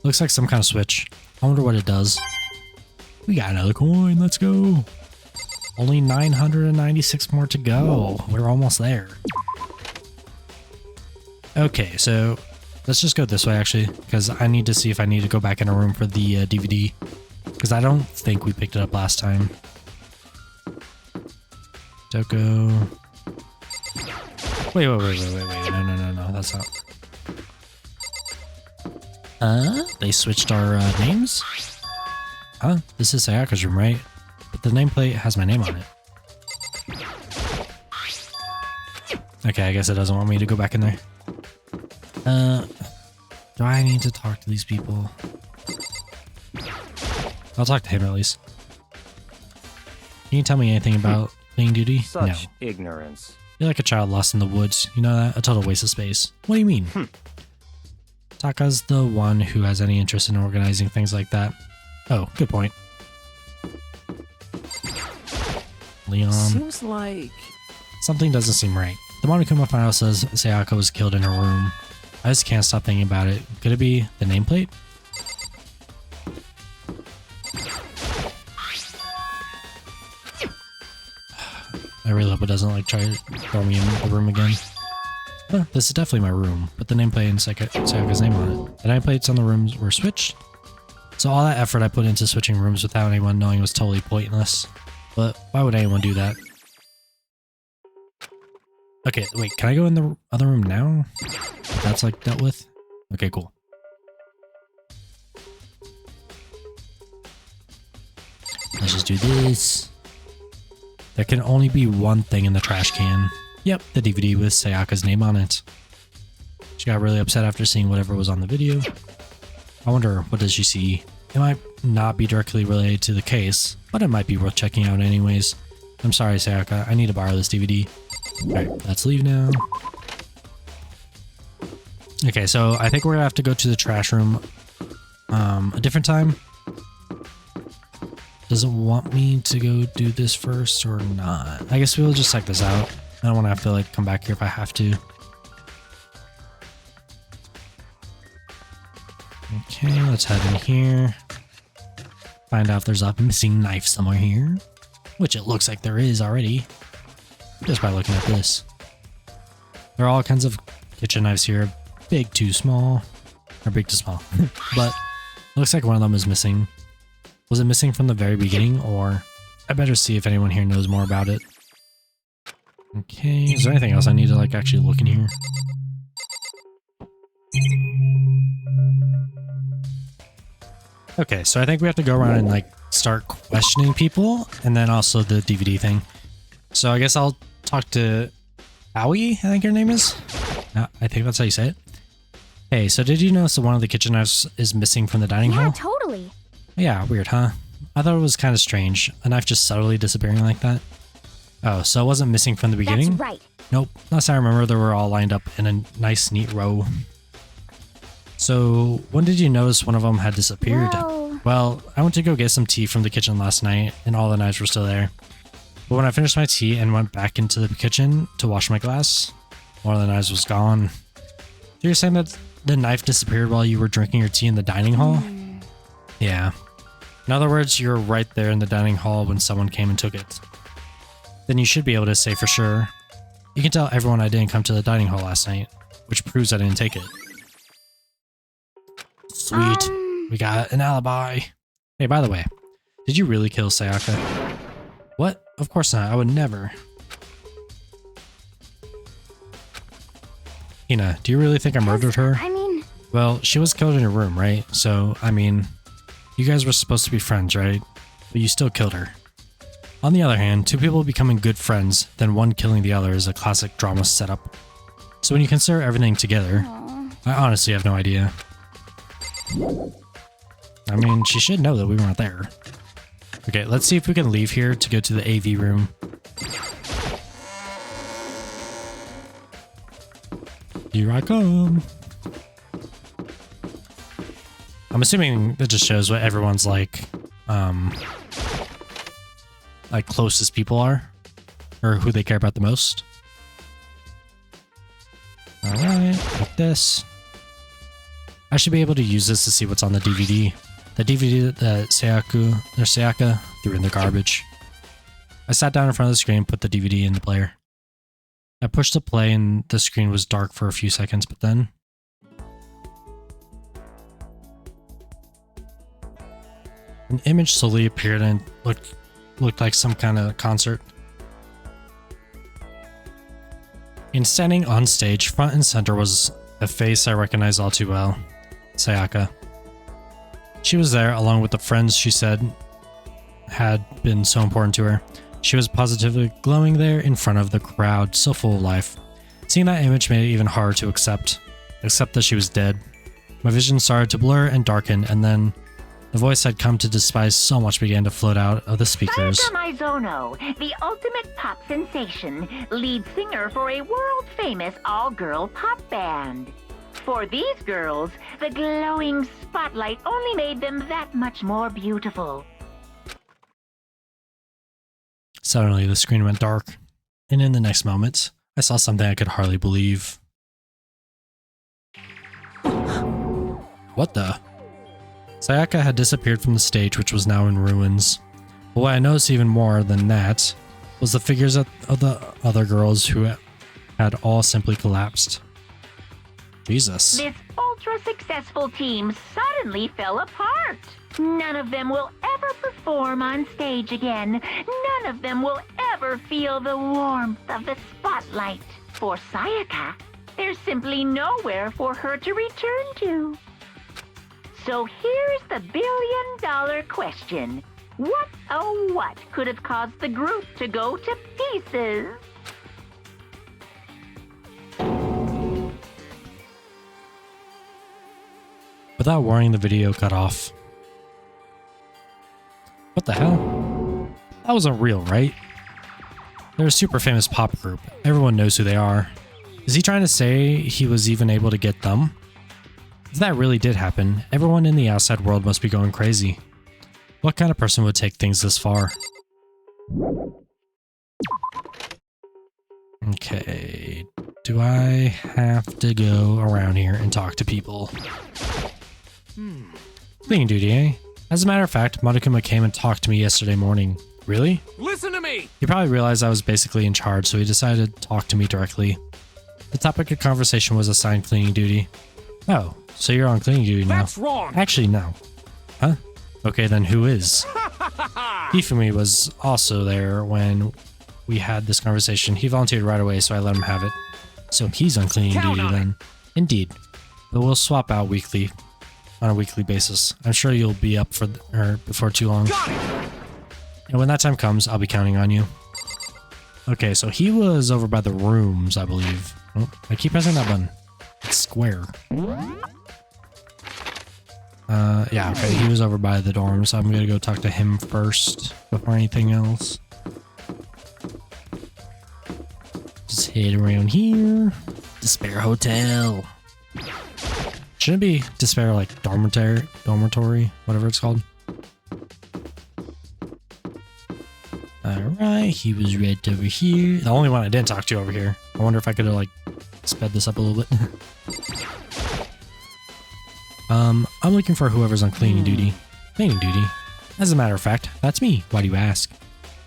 B: Looks like some kind of switch. I wonder what it does. We got another coin. Let's go. Only 996 more to go. We're almost there. Okay, so let's just go this way, actually, because I need to see if I need to go back in a room for the DVD, because I don't think we picked it up last time. Doko. Wait. No, that's not. They switched our names? Huh? This is Sayaka's room, right? But the nameplate has my name on it. Okay, I guess it doesn't want me to go back in there. Do I need to talk to these people? I'll talk to him at least. Can you tell me anything about cleaning duty?
E: Such
B: No.
E: ignorance.
B: You're like a child lost in the woods. You know that? A total waste of space. What do you mean? Taka's the one who has any interest in organizing things like that. Oh, good point. Leon.
E: Seems like...
B: Something doesn't seem right. The Monokuma file says Sayaka was killed in her room. I just can't stop thinking about it. Could it be the nameplate? I really hope it doesn't like try to throw me in the room again. Huh, this is definitely my room, but the nameplate and Sayaka's name on it. The nameplates on the rooms were switched. So all that effort I put into switching rooms without anyone knowing was totally pointless. But why would anyone do that? Okay, wait, can I go in the other room now? That's like dealt with? Okay, cool. Let's just do this. There can only be one thing in the trash can. Yep, the DVD with Sayaka's name on it. She got really upset after seeing whatever was on the video. I wonder, what does she see? It might not be directly related to the case, but it might be worth checking out anyways. I'm sorry, Sayaka, I need to borrow this DVD. Alright, let's leave now. Okay, so I think we're gonna have to go to the trash room a different time. Does it want me to go do this first or not? I guess we'll just check this out. I don't want to have to like come back here if I have to. Okay, let's head in here. Find out if there's a missing knife somewhere here. Which it looks like there is already. Just by looking at this. There are all kinds of kitchen knives here. Big to small. Or big to small. But it looks like one of them is missing. Was it missing from the very beginning, or... I better see if anyone here knows more about it. Okay, is there anything else I need to like actually look in here? Okay, so I think we have to go around and like start questioning people, and then also the DVD thing. So I guess I'll talk to Aoi, I think her name is. I think that's how you say it. Hey, so did you notice that one of the kitchen knives is missing from the dining hall?
C: Yeah, totally.
B: Yeah, weird, huh? I thought it was kind of strange. A knife just subtly disappearing like that. Oh, so it wasn't missing from the beginning?
C: That's right.
B: Nope. Last I remember, they were all lined up in a nice, neat row. So, when did you notice one of them had disappeared? Well, I went to go get some tea from the kitchen last night, and all the knives were still there. But when I finished my tea and went back into the kitchen to wash my glass, one of the knives was gone. So you're saying that the knife disappeared while you were drinking your tea in the dining hall? Yeah. In other words, you were right there in the dining hall when someone came and took it. Then you should be able to say for sure. You can tell everyone I didn't come to the dining hall last night, which proves I didn't take it. Sweet. We got an alibi. Hey, by the way, did you really kill Sayaka? What? Of course not. I would never. Hina, do you really think I murdered her?
C: I mean...
B: Well, she was killed in her room, right? So, I mean, you guys were supposed to be friends, right? But you still killed her. On the other hand, two people becoming good friends, then one killing the other is a classic drama setup. So when you consider everything together, I honestly have no idea. I mean, she should know that we weren't there. Okay, let's see if we can leave here to go to the AV room. Here I come. I'm assuming that just shows what everyone's like closest people are, or who they care about the most. All right, like this. I should be able to use this to see what's on the DVD. The DVD that Sayaka threw in the garbage. I sat down in front of the screen and put the DVD in the player. I pushed the play and the screen was dark for a few seconds, but then... an image slowly appeared and looked like some kind of concert. And standing on stage, front and center, was a face I recognized all too well. Sayaka. She was there along with the friends she said had been so important to her. She was positively glowing there in front of the crowd, so full of life. Seeing that image made it even harder to accept that she was dead. My vision started to blur and darken, and then the voice I'd come to despise so much began to float out of the speakers.
A: Sayaka Maizono, the ultimate pop sensation, lead singer for a world-famous all-girl pop band. For these girls, the glowing spotlight only made them that much more beautiful.
B: Suddenly, the screen went dark, and in the next moment, I saw something I could hardly believe. What the? Sayaka had disappeared from the stage, which was now in ruins. But what I noticed even more than that was the figures of the other girls who had all simply collapsed. Jesus.
A: This ultra-successful team suddenly fell apart. None of them will ever perform on stage again. None of them will ever feel the warmth of the spotlight. For Sayaka, there's simply nowhere for her to return to. So here's the billion-dollar question. What, oh what, could have caused the group to go to pieces?
B: Without warning, the video cut off. What the hell? That wasn't real, right? They're a super famous pop group. Everyone knows who they are. Is he trying to say he was even able to get them? If that really did happen, everyone in the outside world must be going crazy. What kind of person would take things this far? Okay, do I have to go around here and talk to people? Cleaning duty, eh? As a matter of fact, Monokuma came and talked to me yesterday morning. Really?
E: Listen to me!
B: He probably realized I was basically in charge, so he decided to talk to me directly. The topic of conversation was assigned cleaning duty. Oh, so you're on cleaning duty now.
E: That's wrong!
B: Actually, no. Huh? Okay, then who is? Hifumi was also there when we had this conversation. He volunteered right away, so I let him have it. So he's on cleaning duty then. Indeed. But we'll swap out weekly, on a weekly basis. I'm sure you'll be up for before too long.
E: Got it!
B: And when that time comes, I'll be counting on you. Okay, so he was over by the rooms, I believe. Oh, I keep pressing that button. It's square. Yeah, okay, he was over by the dorms. I'm gonna go talk to him first before anything else. Just head around here. Despair Hotel. Shouldn't it be Despair like dormitory, whatever it's called? Alright, he was right over here. The only one I didn't talk to over here. I wonder if I could have like sped this up a little bit. I'm looking for whoever's on cleaning duty. Cleaning duty? As a matter of fact, that's me. Why do you ask?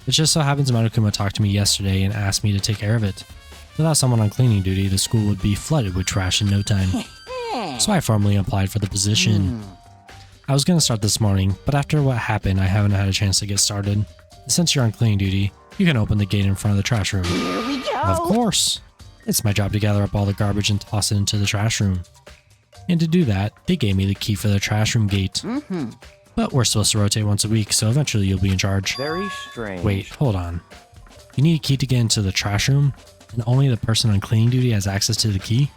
B: It just so happens Monokuma talked to me yesterday and asked me to take care of it. Without someone on cleaning duty, the school would be flooded with trash in no time. So I formally applied for the position. I was going to start this morning, but after what happened, I haven't had a chance to get started. Since you're on cleaning duty, you can open the gate in front of the trash room.
F: Here we go.
B: Of course! It's my job to gather up all the garbage and toss it into the trash room. And to do that, they gave me the key for the trash room gate. But we're supposed to rotate once a week, so eventually you'll be in charge.
E: Very strange.
B: Wait, hold on. You need a key to get into the trash room, and only the person on cleaning duty has access to the key?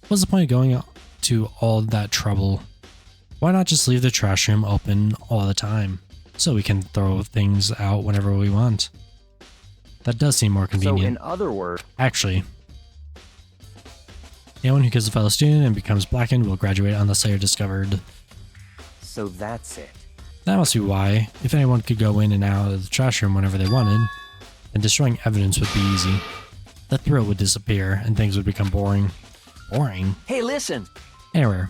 B: What's the point of going to all that trouble? Why not just leave the trash room open all the time, so we can throw things out whenever we want? That does seem more
E: So
B: convenient.
E: in other words,
B: Actually, anyone who kills a fellow student and becomes blackened will graduate unless they are discovered.
E: so that's it.
B: That must be why. If anyone could go in and out of the trash room whenever they wanted, then destroying evidence would be easy. The thrill would disappear and things would become boring. Boring?
E: Hey, listen!
B: Anyway,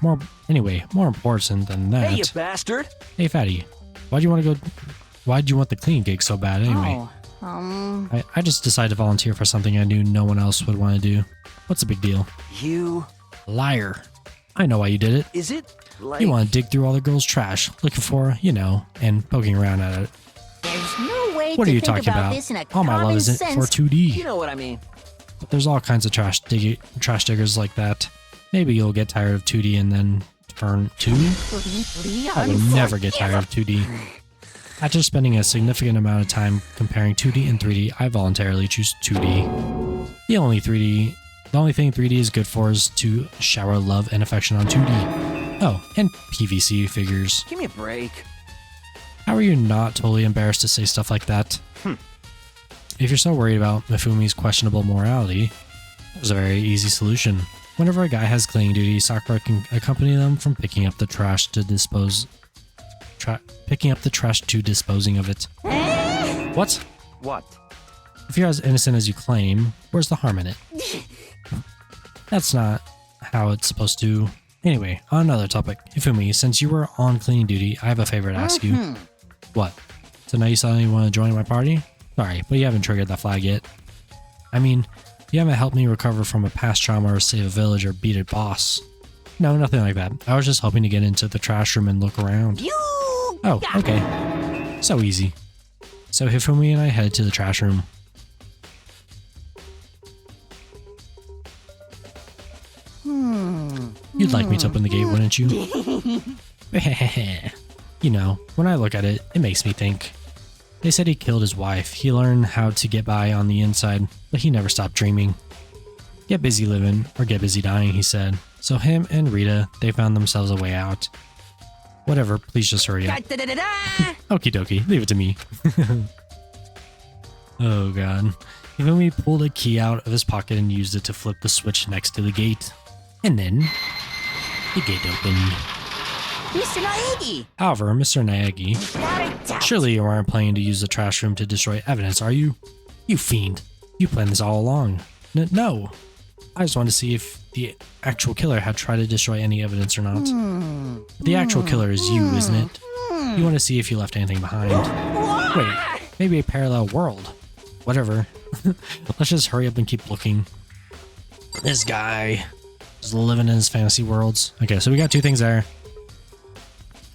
B: more important than that.
E: Hey, you bastard!
B: Hey, Fatty. Why'd you want the cleaning gig so bad anyway? I just decided to volunteer for something I knew no one else would want to do. What's the big deal?
E: You...
B: Liar. I know why you did it.
E: Is it like...
B: You want to dig through all the girls' trash, looking for, and poking around at it.
F: There's no way
B: What
F: to
B: are you
F: think
B: talking about?
F: this in a
B: All my love
F: common
B: is it
F: sense.
B: for 2D.
E: You know what I mean.
B: But there's all kinds of trash diggers like that. Maybe you'll get tired of 2D and then turn 2? I would never get tired of 2D. After spending a significant amount of time comparing 2D and 3D, I voluntarily choose 2D. The only thing 3D is good for is to shower love and affection on 2D. Oh, and PVC figures.
E: Give me a break.
B: How are you not totally embarrassed to say stuff like that? If you're so worried about Mifumi's questionable morality, there's a very easy solution. Whenever a guy has cleaning duty, Sakura can accompany them from picking up the trash to disposing of it. What?
E: What?
B: If you're as innocent as you claim, where's the harm in it? That's not how it's supposed to. Anyway, on another topic. Hifumi, since you were on cleaning duty, I have a favor to ask you. What? So now you suddenly want to join my party? Sorry, but you haven't triggered that flag yet. I mean, you haven't helped me recover from a past trauma or save a village or beat a boss. No, nothing like that. I was just hoping to get into the trash room and look around. Oh, okay. So easy. So Hifumi and I head to the trash room. You'd like me to open the gate, wouldn't you? You know, when I look at it, it makes me think. They said he killed his wife. He learned how to get by on the inside, but he never stopped dreaming. Get busy living, or get busy dying, he said. So him and Rita, they found themselves a way out. Whatever, please just hurry up. Okie dokie, leave it to me. Oh god. Hifumi pulled a key out of his pocket and used it to flip the switch next to the gate. And then, the gate opened.
F: Mr. Naegi!
B: However, Mr. Naegi, surely you aren't planning to use the trash room to destroy evidence, are you? You fiend. You planned this all along. No. I just wanted to see if the actual killer had tried to destroy any evidence or not. The actual killer is you, isn't it? You want to see if you left anything behind. Wait, maybe a parallel world. Whatever. Let's just hurry up and keep looking. This guy is living in his fantasy worlds. Okay, so we got two things there.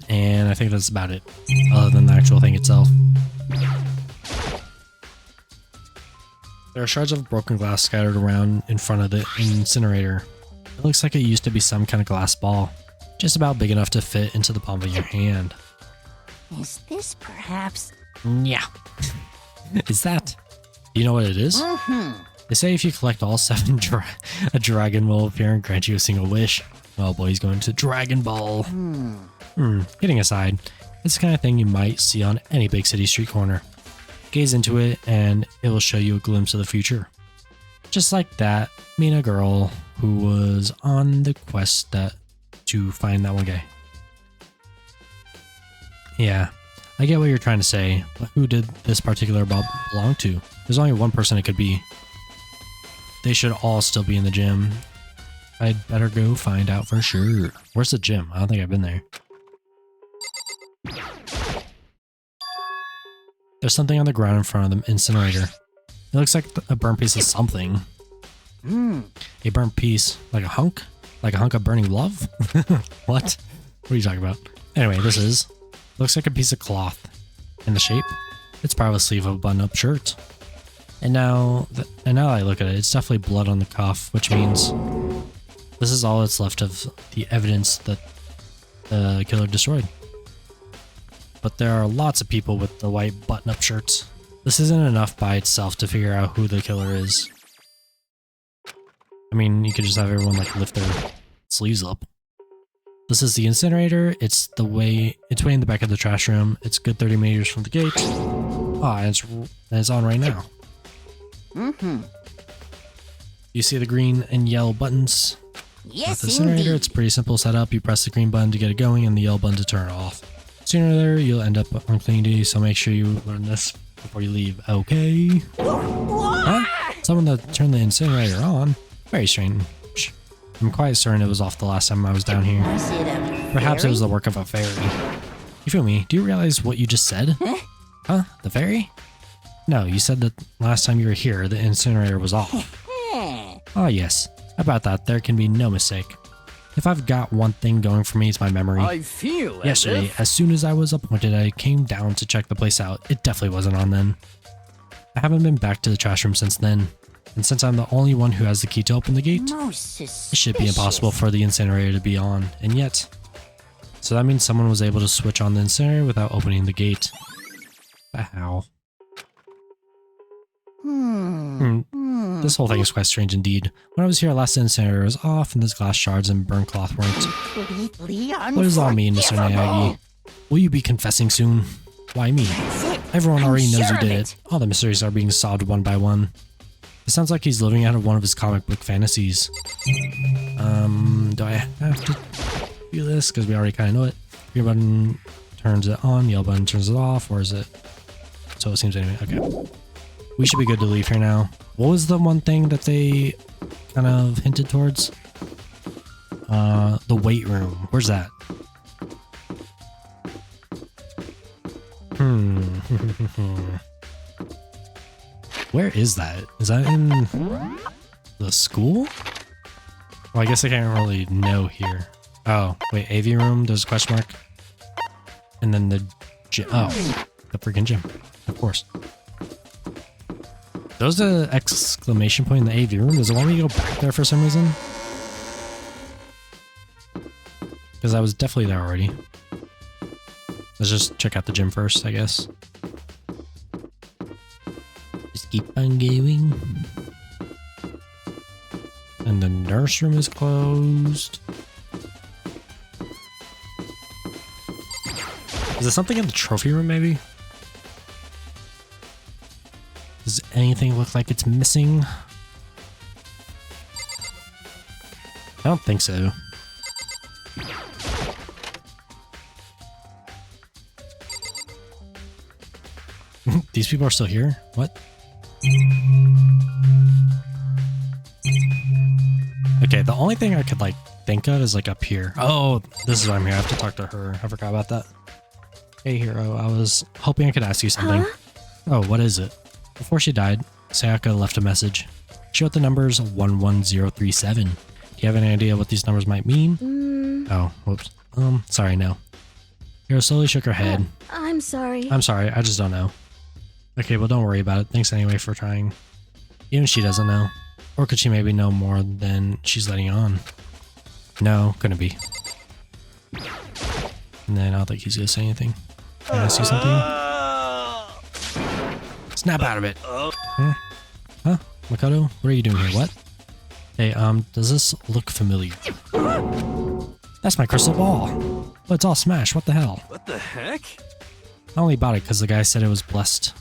B: And I think that's about it, other than the actual thing itself. There are shards of broken glass scattered around in front of the incinerator. It looks like it used to be some kind of glass ball, just about big enough to fit into the palm of your hand.
F: Is this perhaps...
B: Yeah. Is that? Do you know what it is? They say if you collect all 7, a dragon will appear and grant you a single wish. Oh boy, he's going to Dragon Ball. Kidding aside, it's the kind of thing you might see on any big city street corner. Gaze into it and it will show you a glimpse of the future. Just like that, meet a girl who was on the quest to find that one guy. Yeah, I get what you're trying to say, but who did this particular ball belong to? There's only one person it could be. They should all still be in the gym. I'd better go find out for sure. Where's the gym? I don't think I've been there. There's something on the ground in front of the incinerator. It looks like a burnt piece of something. A burnt piece? Like a hunk? Like a hunk of burning love? What? What are you talking about? Anyway, this looks like a piece of cloth. And the shape? It's probably a sleeve of a button-up shirt. And now I look at it, it's definitely blood on the cuff, which means this is all that's left of the evidence that the killer destroyed. But there are lots of people with the white button-up shirts. This isn't enough by itself to figure out who the killer is. I mean, you could just have everyone like lift their sleeves up. This is the incinerator. It's way in the back of the trash room. It's a good 30 meters from the gate. Ah, and it's on right now. You see the green and yellow buttons?
F: Yes,
B: the incinerator,
F: indeed.
B: it's pretty simple setup. You press the green button to get it going and the yellow button to turn it off. Sooner or later, you'll end up on cleaning duty, so make sure you learn this before you leave, okay? Huh? Someone that turned the incinerator on? Very strange. I'm quite certain it was off the last time I was down here.
F: Was it a
B: Perhaps it was the
F: fairy?
B: work of a fairy. You feel me? Do you realize what you just said? Huh? The fairy? No, you said that last time you were here, the incinerator was off. Oh yes, about that, there can be no mistake. If I've got one thing going for me, it's my memory.
E: I feel
B: Yesterday, as soon as I was appointed, I came down to check the place out. It definitely wasn't on then. I haven't been back to the trash room since then. And since I'm the only one who has the key to open the gate,
F: Most
B: it should be impossible for the incinerator to be on. And yet, So that means someone was able to switch on the incinerator without opening the gate. But how? This whole thing is quite strange indeed. When I was here last, the incinerator was off and those glass shards and burnt cloth weren't.
F: Completely
B: What does it all mean, Mr. Miyagi? Will you be confessing soon? Why me? Everyone already knows you did it. All the mysteries are being solved one by one. It sounds like he's living out of one of his comic book fantasies. Do I have to do this? Because we already kind of know it. Green button turns it on, yellow button turns it off, or is it? So it seems anyway. Okay. We should be good to leave here now. What was the one thing that they kind of hinted towards? The weight room. Where's that? Where is that? Is that in the school? Well, I guess I can't really know here. Oh, wait, AV room, there's a question mark. And then the gym. Oh, the freaking gym. Of course. There's the exclamation point in the AV room. Does it want me to go back there for some reason? Because I was definitely there already. Let's just check out the gym first, I guess. Just keep on going. And the nurse room is closed. Is there something in the trophy room, maybe? Does anything look like it's missing? I don't think so. These people are still here? What? Okay, the only thing I could like think of is like up here. Oh, this is why I'm here. I have to talk to her. I forgot about that. Hey, Hero. I was hoping I could ask you something.
C: Huh?
B: Oh, what is it? Before she died, Sayaka left a message. She wrote the numbers 11037. Do you have any idea what these numbers might mean? Oh, whoops. Sorry, no. Hero slowly shook her head.
C: I'm sorry.
B: I'm sorry, I just don't know. Okay, well don't worry about it. Thanks anyway for trying. Even she doesn't know. Or could she maybe know more than she's letting on? No, couldn't be. And then I don't think he's gonna say anything. Can I see something? Snap out of it! Huh? Makoto? What are you doing here? What? Hey, does this look familiar? That's my crystal ball! Well, it's all smashed, what the hell?
E: What the heck?
B: I only bought it because the guy said it was blessed.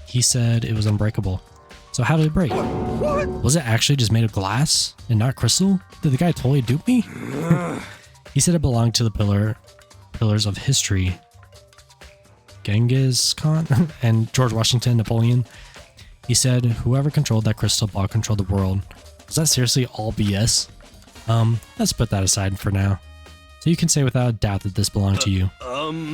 B: He said it was unbreakable. So how did it break?
E: What?
B: Was it actually just made of glass and not crystal? Did the guy totally dupe me? He said it belonged to the pillars of history. Genghis Khan and George Washington, Napoleon. He said whoever controlled that crystal ball controlled the world. Was that seriously all BS? Let's put that aside for now. So you can say without a doubt that this belonged to you.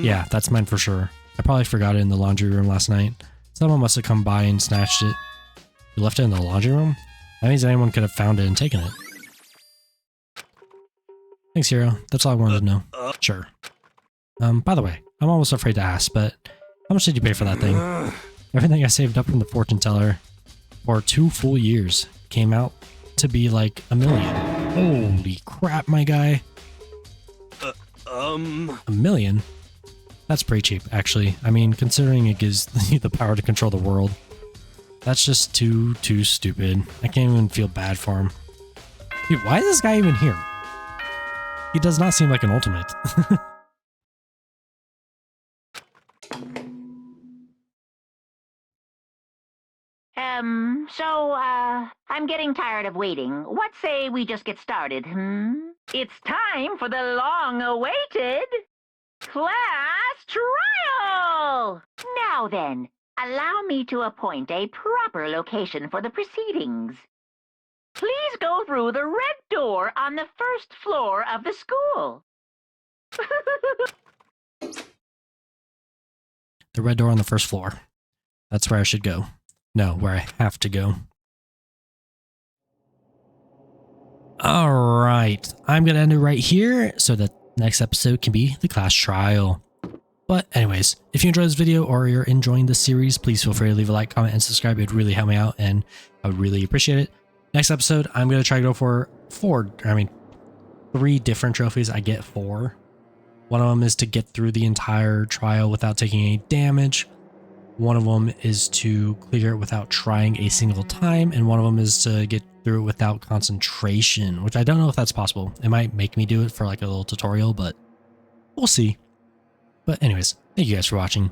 B: Yeah, that's mine for sure. I probably forgot it in the laundry room last night. Someone must have come by and snatched it. You left it in the laundry room? That means anyone could have found it and taken it. Thanks, Hero. That's all I wanted to know. Sure. By the way, I'm almost afraid to ask, but how much did you pay for that thing? Everything I saved up from the fortune teller for 2 full years came out to be like $1 million. Holy crap, my guy. $1 million? That's pretty cheap, actually. I mean, considering it gives you the power to control the world. That's just too stupid. I can't even feel bad for him. Dude, why is this guy even here? He does not seem like an ultimate.
A: I'm getting tired of waiting. What say we just get started, It's time for the long-awaited class trial! Now then, allow me to appoint a proper location for the proceedings. Please go through the red door on the first floor of the school.
B: The red door on the first floor. That's where I should go. No, where I have to go. Alright, I'm going to end it right here so that next episode can be the class trial. But anyways, if you enjoyed this video or you're enjoying this series, please feel free to leave a like, comment, and subscribe. It would really help me out and I would really appreciate it. Next episode, I'm going to try to go for 3 different trophies. I get 4. One of them is to get through the entire trial without taking any damage. One of them is to clear it without trying a single time. And one of them is to get through it without concentration, which I don't know if that's possible. It might make me do it for like a little tutorial, but we'll see. But anyways, thank you guys for watching.